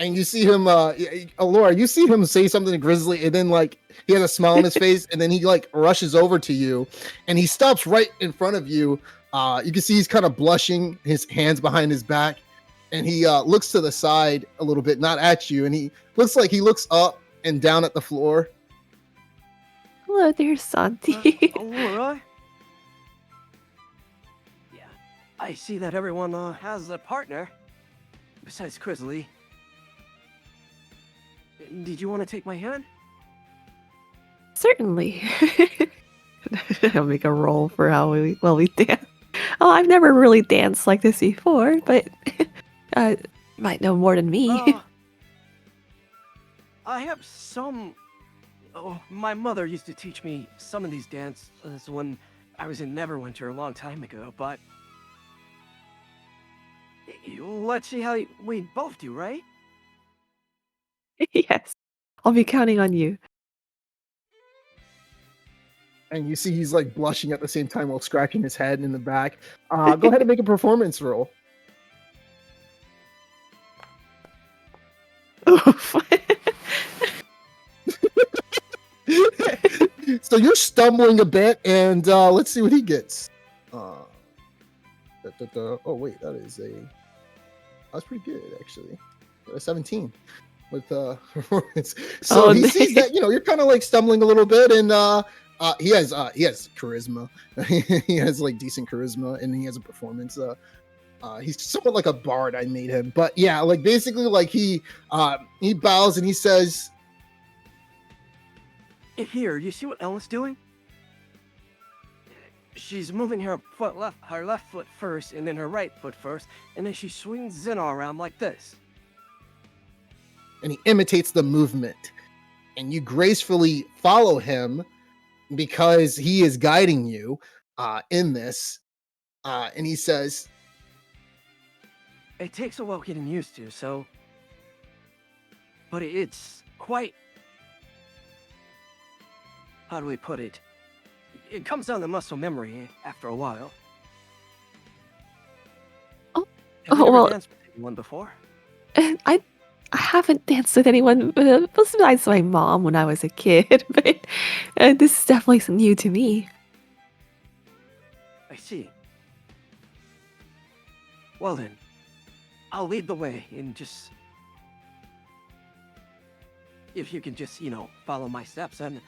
[SPEAKER 1] And you see him, Alora, you see him say something to Grizzly, and then like he has a smile on his face, and then he like rushes over to you, and he stops right in front of you. You can see he's kind of blushing, his hands behind his back, and he looks to the side a little bit, not at you, and he looks up, and down at the floor.
[SPEAKER 3] Hello there, Santi.
[SPEAKER 11] Alright. Yeah, I see that everyone has a partner, besides Grizzly. Did you want to take my hand?
[SPEAKER 3] Certainly. I'll make a roll for how we dance. Oh, I've never really danced like this before, but might know more than me.
[SPEAKER 11] I have some. Oh, my mother used to teach me some of these dances when I was in Neverwinter a long time ago, but let's see how we both do, right?
[SPEAKER 3] Yes, I'll be counting on you.
[SPEAKER 1] And you see he's like blushing at the same time while scratching his head in the back. Go ahead and make a performance roll.
[SPEAKER 3] Oof.
[SPEAKER 1] So you're stumbling a bit, and let's see what he gets. Oh wait, that's pretty good actually. A 17 with performance. So he sees that you're kind of like stumbling a little bit, and he has charisma. He has like decent charisma, and he has a performance. He's somewhat like a bard. I made him, but yeah, like basically like he bows and he says,
[SPEAKER 11] Here, you see what Ella's doing? She's moving her left foot first, and then her right foot first, and then she swings Zena around like this.
[SPEAKER 1] And he imitates the movement, and you gracefully follow him because he is guiding you in this. And he says,
[SPEAKER 11] It takes a while getting used to, but it's quite. How do we put it? It comes down to muscle memory after a while.
[SPEAKER 3] Oh,
[SPEAKER 11] Have you ever
[SPEAKER 3] well,
[SPEAKER 11] danced with anyone before?
[SPEAKER 3] I haven't danced with anyone besides my mom when I was a kid, but this is definitely new to me.
[SPEAKER 11] I see. Well then, I'll lead the way and just. If you can just, follow my steps, and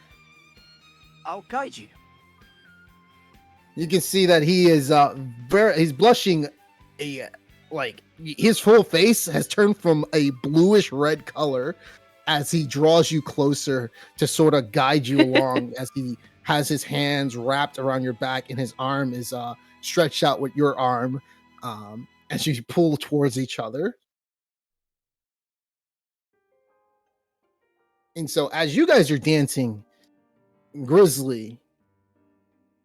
[SPEAKER 11] I'll guide you.
[SPEAKER 1] you can see that he is he's blushing like his whole face has turned from a bluish red color as he draws you closer to sort of guide you along as he has his hands wrapped around your back and his arm is stretched out with your arm as you pull towards each other. And so as you guys are dancing, Grizzly,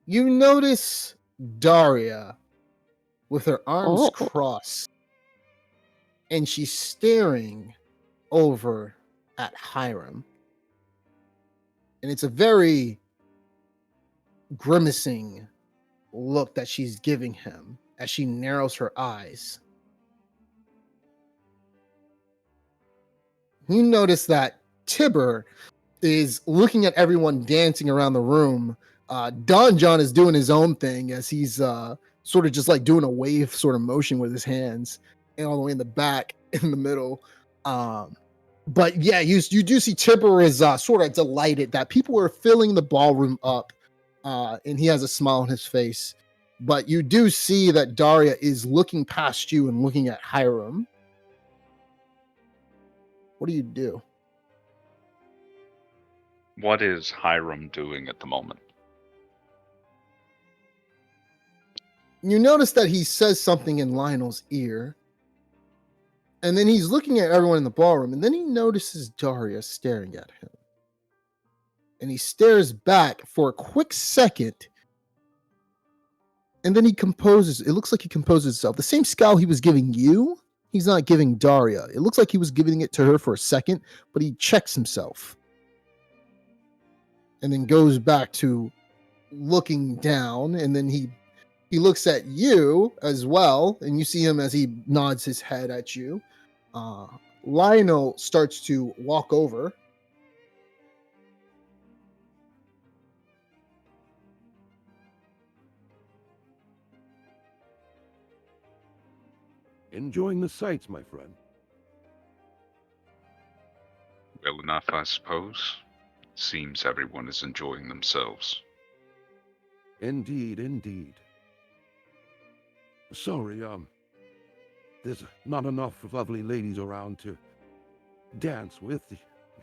[SPEAKER 1] you notice Daria with her arms crossed, and she's staring over at Hiram. And it's a very grimacing look that she's giving him as she narrows her eyes. You notice that Tibor is looking at everyone dancing around the room. Don John is doing his own thing as he's sort of just like doing a wave sort of motion with his hands, and all the way in the back, in the middle. But yeah, you do see Tibor is sort of delighted that people are filling the ballroom up, and he has a smile on his face. But you do see that Daria is looking past you and looking at Hiram. What do you do?
[SPEAKER 4] What is Hiram doing at the moment?
[SPEAKER 1] You notice that he says something in Lionel's ear, and then he's looking at everyone in the ballroom, and then he notices Daria staring at him. And he stares back for a quick second, and then he composes. It looks like he composes himself. The same scowl he was giving you, he's not giving Daria. It looks like he was giving it to her for a second, but he checks himself. And then goes back to looking down, and then he looks at you as well, and you see him as he nods his head at you. Lionel starts to walk over.
[SPEAKER 2] Enjoying the sights, my friend.
[SPEAKER 4] Well enough, I suppose. Seems everyone is enjoying themselves.
[SPEAKER 2] Indeed, indeed. Sorry, there's not enough lovely ladies around to dance with.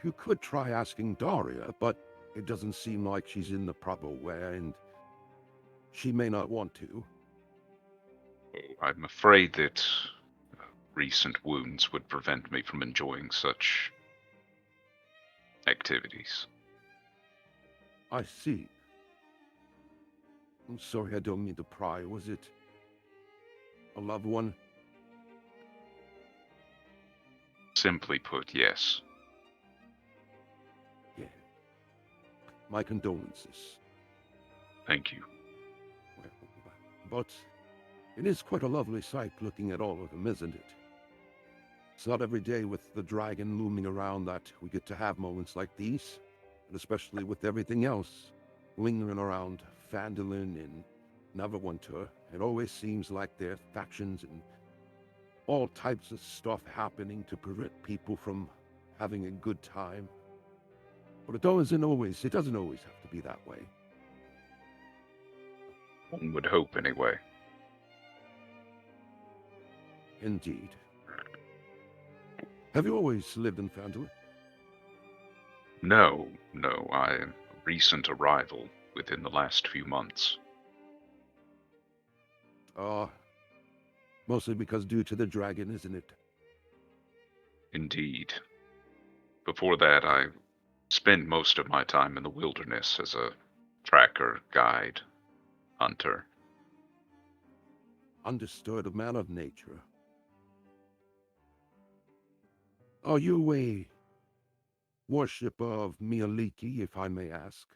[SPEAKER 2] You could try asking Daria, but it doesn't seem like she's in the proper way, and she may not want to.
[SPEAKER 4] Oh, I'm afraid that recent wounds would prevent me from enjoying such activities.
[SPEAKER 2] I see. I'm sorry, I don't mean to pry. Was it a loved one?
[SPEAKER 4] Simply put, yes.
[SPEAKER 2] Yeah. My condolences.
[SPEAKER 4] Thank you.
[SPEAKER 2] But it is quite a lovely sight looking at all of them, isn't it? It's not every day with the dragon looming around that we get to have moments like these, and especially with everything else lingering around Phandalin and Neverwinter. It always seems like there are factions and all types of stuff happening to prevent people from having a good time. But it doesn't always have to be that way.
[SPEAKER 4] One would hope, anyway.
[SPEAKER 2] Indeed. Have you always lived in Phandalin?
[SPEAKER 4] No, I am a recent arrival within the last few months.
[SPEAKER 2] Mostly because due to the dragon, isn't it?
[SPEAKER 4] Indeed. Before that, I spent most of my time in the wilderness as a tracker, guide, hunter.
[SPEAKER 2] Understood, a man of nature. Are you a worshipper of Mialiki, if I may ask?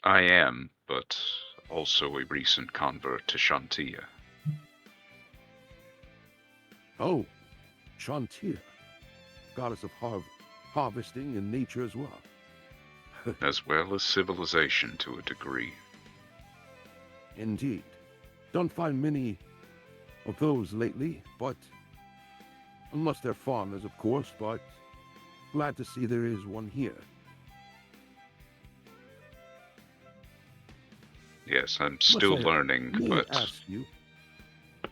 [SPEAKER 4] I am, but also a recent convert to Shantia.
[SPEAKER 2] Oh, Shantia, goddess of harvesting and nature as well.
[SPEAKER 4] As well as civilization to a degree.
[SPEAKER 2] Indeed. Don't find many of those lately, but unless they're farmers, of course, but glad to see there is one here.
[SPEAKER 4] Yes, I'm still learning, but
[SPEAKER 2] ask you,
[SPEAKER 4] of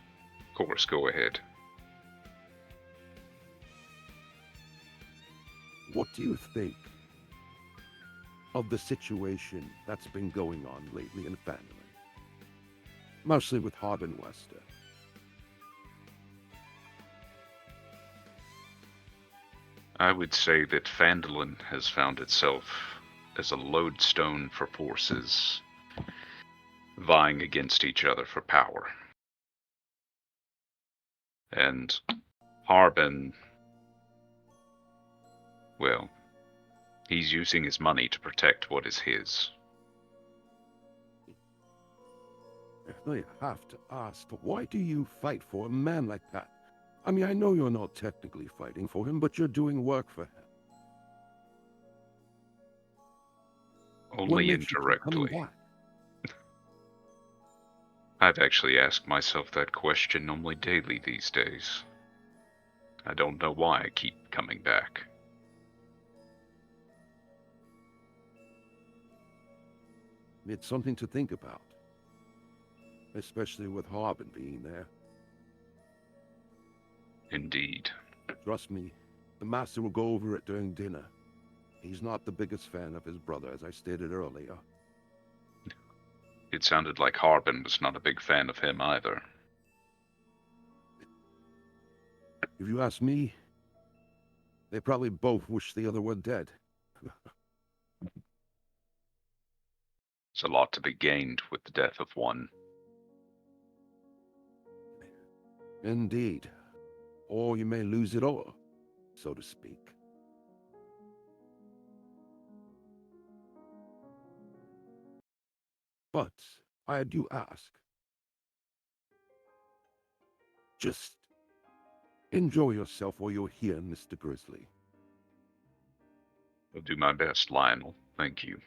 [SPEAKER 4] course, go ahead.
[SPEAKER 2] what do you think of the situation that's been going on lately in Phandalin? Mostly with Hob and Westor.
[SPEAKER 4] I would say that Phandalin has found itself as a lodestone for forces vying against each other for power. And Harbin, well, he's using his money to protect what is his.
[SPEAKER 2] I have to ask, why do you fight for a man like that? I mean, I know you're not technically fighting for him, but you're doing work for him.
[SPEAKER 4] Only indirectly. I've actually asked myself that question almost daily these days. I don't know why I keep coming back.
[SPEAKER 2] It's something to think about. Especially with Harbin being there.
[SPEAKER 4] Indeed.
[SPEAKER 2] Trust me, the master will go over it during dinner. He's not the biggest fan of his brother, as I stated earlier.
[SPEAKER 4] It sounded like Harbin was not a big fan of him either.
[SPEAKER 2] If you ask me, they probably both wish the other were dead.
[SPEAKER 4] There's a lot to be gained with the death of one.
[SPEAKER 2] Indeed. Or you may lose it all, so to speak. But I do ask, just enjoy yourself while you're here, Mr. Grizzly.
[SPEAKER 4] I'll do my best, Lionel. Thank you.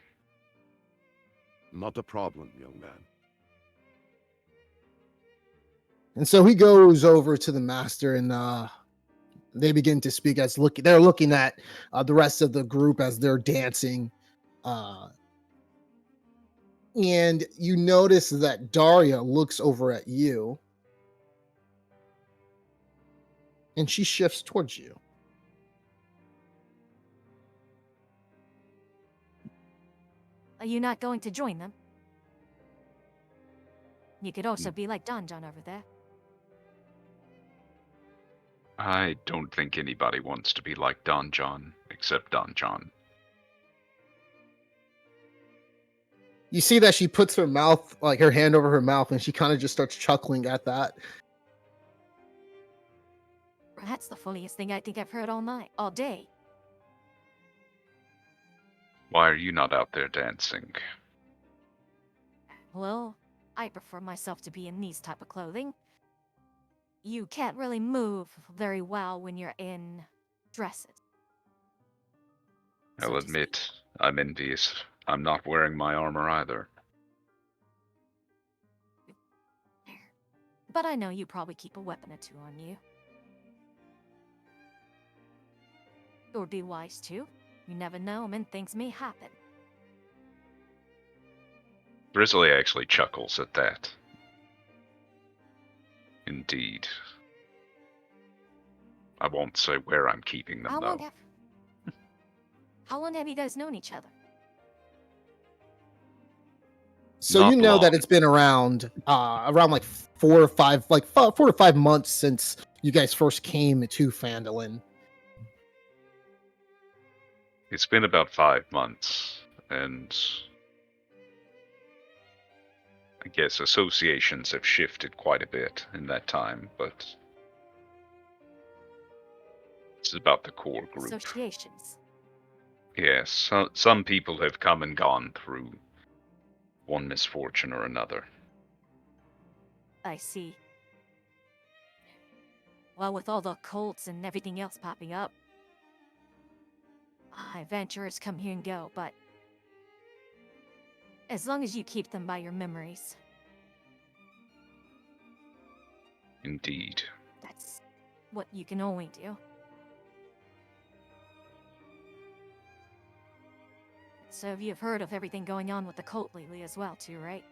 [SPEAKER 2] Not a problem, young man.
[SPEAKER 1] And so he goes over to the master and They begin to speak as they're looking at the rest of the group as they're dancing. And you notice that Daria looks over at you and she shifts towards you.
[SPEAKER 9] Are you not going to join them? You could also be like Don John over there.
[SPEAKER 4] I don't think anybody wants to be like Don John, except Don John.
[SPEAKER 1] You see that she puts her mouth, like her hand over her mouth, and she kind of just starts chuckling at that.
[SPEAKER 9] That's the funniest thing I think I've heard all day.
[SPEAKER 4] Why are you not out there dancing?
[SPEAKER 9] Well, I prefer myself to be in these type of clothing. You can't really move very well when you're in dresses.
[SPEAKER 4] I'll admit, I'm envious. I'm not wearing my armor either.
[SPEAKER 9] But I know you probably keep a weapon or two on you. It would be wise too. You never know, and things may happen.
[SPEAKER 4] Grizzly actually chuckles at that. Indeed. I won't say where I'm keeping them, though.
[SPEAKER 9] How long have you guys known each other?
[SPEAKER 1] So
[SPEAKER 4] Not
[SPEAKER 1] you know
[SPEAKER 4] long.
[SPEAKER 1] that it's been around like 4 to 5 months since you guys first came to Phandalin.
[SPEAKER 4] It's been about 5 months, and I guess associations have shifted quite a bit in that time, but it's about the core group.
[SPEAKER 9] Associations.
[SPEAKER 4] Yes, some people have come and gone through one misfortune or another.
[SPEAKER 9] I see. Well, with all the cults and everything else popping up, adventurers come here and go, but as long as you keep them by your memories.
[SPEAKER 4] Indeed.
[SPEAKER 9] That's what you can only do. So you've heard of everything going on with the cult lately as well, too, right?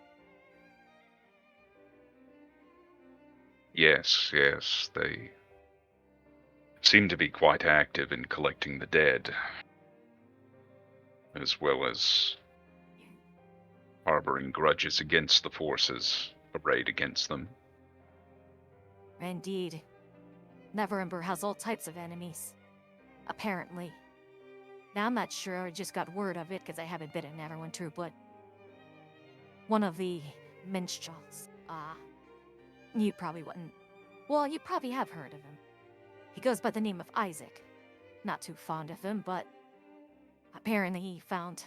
[SPEAKER 4] Yes, they seem to be quite active in collecting the dead, as well as harboring grudges against the forces arrayed against them.
[SPEAKER 9] Indeed. Neverember has all types of enemies. Apparently. Now, I'm not sure, I just got word of it because I haven't been in Neverwinter too, but one of the minstrels, you probably wouldn't. Well, you probably have heard of him. He goes by the name of Isaac. Not too fond of him, but apparently he found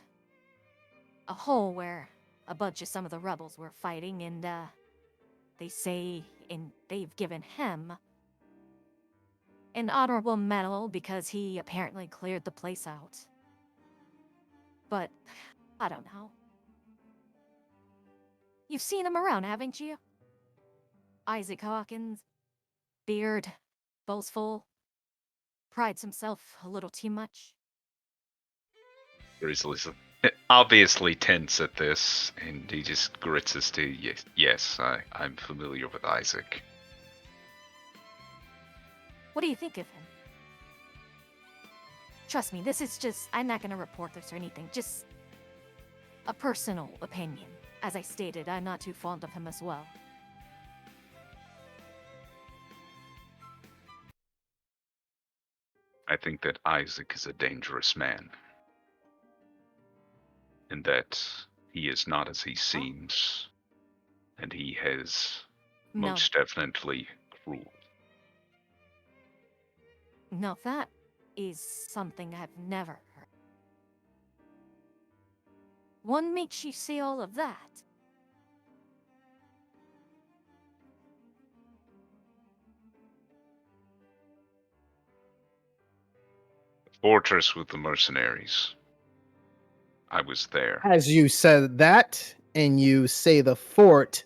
[SPEAKER 9] a hole where a bunch of some of the rebels were fighting, and they say they've given him an honorable medal because he apparently cleared the place out. But I don't know. You've seen him around, haven't you? Isaac Hawkins, beard, boastful, prides himself a little too much.
[SPEAKER 4] Grizzly's obviously tense at this, and he just grits his teeth. Yes, I'm familiar with Isaac.
[SPEAKER 9] What do you think of him? Trust me, this is just... I'm not gonna report this or anything, just a personal opinion. As I stated, I'm not too fond of him as well.
[SPEAKER 4] I think that Isaac is a dangerous man, and that he is not as he seems, and he has most definitely cruel.
[SPEAKER 9] No, that is something I've never heard. What makes you say all of that?
[SPEAKER 4] Fortress with the mercenaries. I was there.
[SPEAKER 1] As you said that, and you say the fort,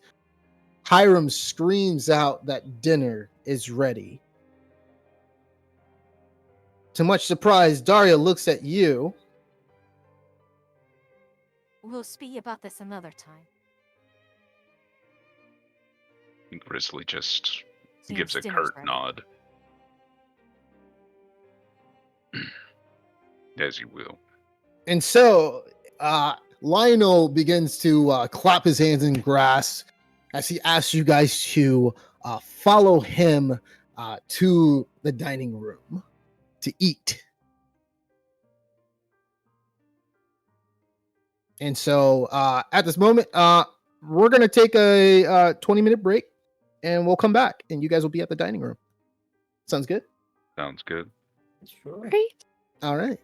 [SPEAKER 1] Hiram screams out that dinner is ready. To much surprise, Daria looks at you.
[SPEAKER 9] We'll speak about this another time.
[SPEAKER 4] And Grizzly just
[SPEAKER 9] Seems
[SPEAKER 4] gives a
[SPEAKER 9] dinner's
[SPEAKER 4] curt
[SPEAKER 9] ready.
[SPEAKER 4] nod. As you will.
[SPEAKER 1] And so Lionel begins to clap his hands in grass as he asks you guys to follow him to the dining room to eat. And so at this moment, we're going to take a 20-minute break and we'll come back and you guys will be at the dining room. Sounds good?
[SPEAKER 4] Sounds good.
[SPEAKER 7] Sure.
[SPEAKER 3] Right?
[SPEAKER 1] All right.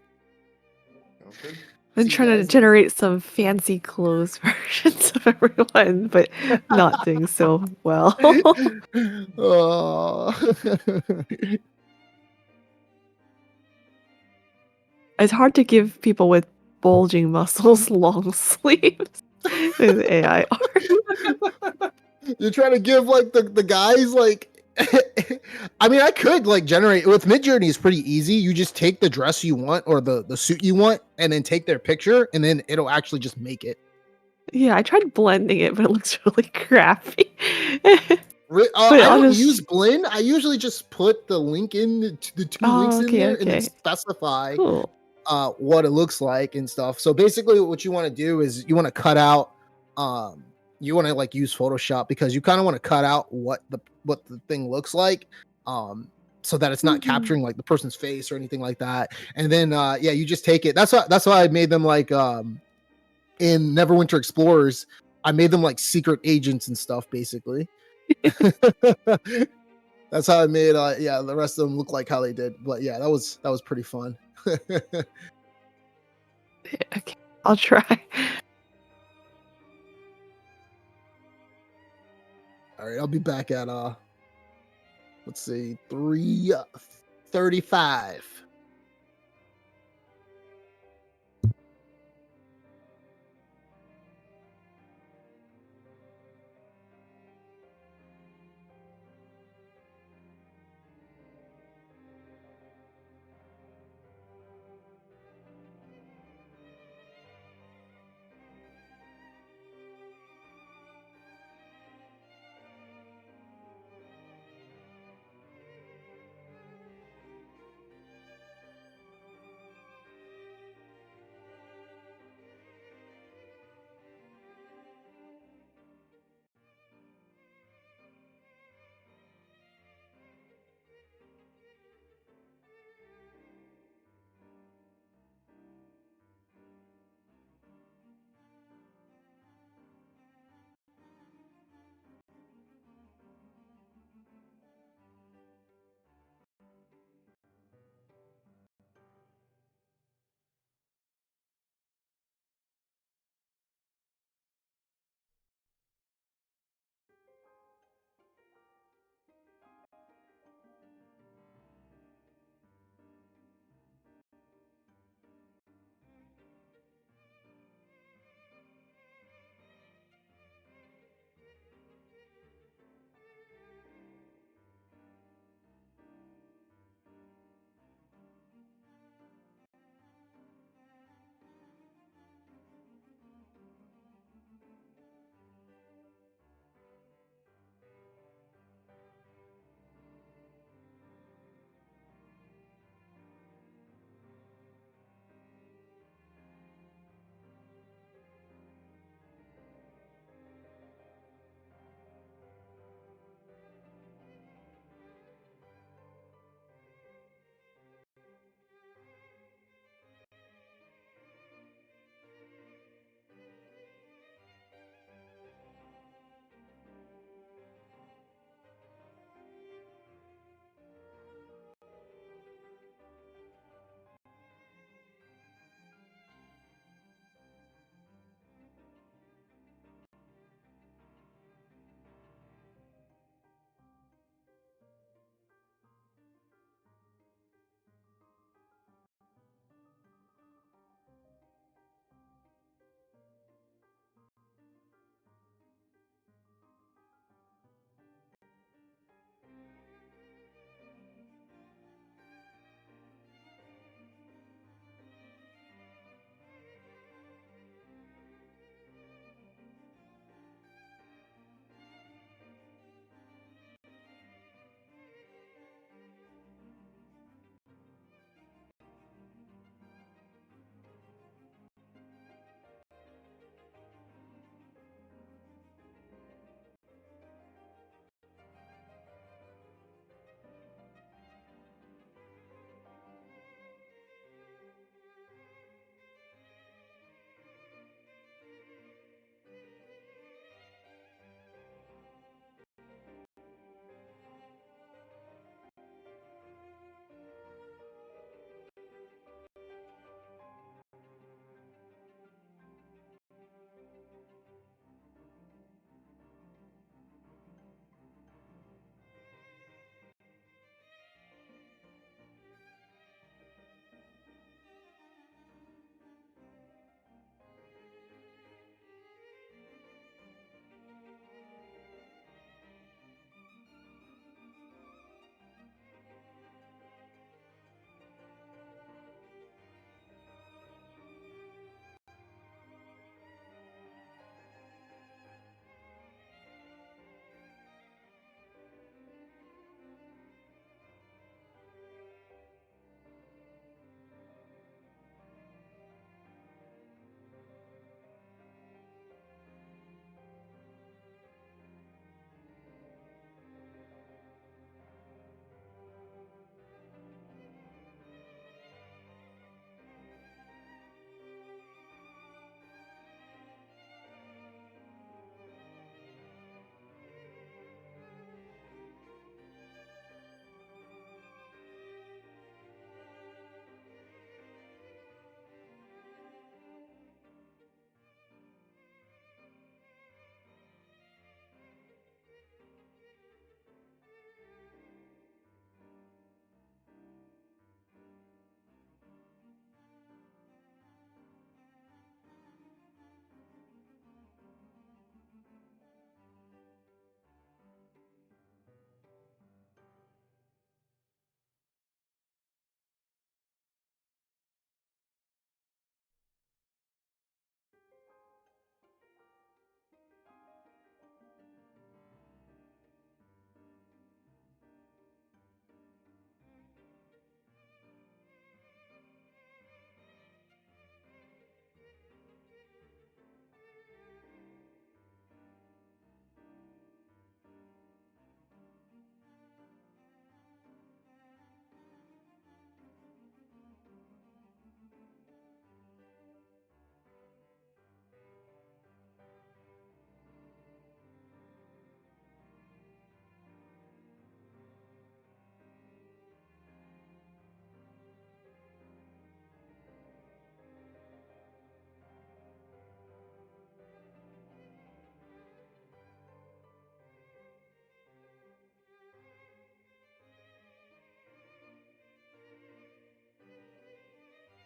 [SPEAKER 7] Okay.
[SPEAKER 3] I'm
[SPEAKER 1] See you
[SPEAKER 3] trying to
[SPEAKER 1] guys
[SPEAKER 3] generate some fancy clothes versions of everyone, but not doing so well.
[SPEAKER 1] Oh.
[SPEAKER 3] It's hard to give people with bulging muscles long sleeves with AI art.
[SPEAKER 1] You're trying to give like the guys like I mean I could like generate with Midjourney is pretty easy. You just take the dress you want or the suit you want and then take their picture and then it'll actually just make it.
[SPEAKER 3] Yeah, I tried blending it, but it looks really crappy. But
[SPEAKER 1] I
[SPEAKER 3] I'll
[SPEAKER 1] don't
[SPEAKER 3] just
[SPEAKER 1] use blend. I usually just put the link in the two links in
[SPEAKER 3] okay,
[SPEAKER 1] there and then
[SPEAKER 3] okay.
[SPEAKER 1] specify
[SPEAKER 3] Cool.
[SPEAKER 1] what it looks like and stuff. So basically what you want to do is you want to cut out you want to like use Photoshop because you kind of want to cut out what the thing looks like so that it's not capturing like the person's face or anything like that. And then yeah, you just take it. That's why I made them like in Neverwinter Explorers, I made them like secret agents and stuff basically. That's how I made yeah, the rest of them look like how they did. But yeah, that was pretty fun.
[SPEAKER 3] Okay, I'll try.
[SPEAKER 1] All right, I'll be back at let's see, 3:35.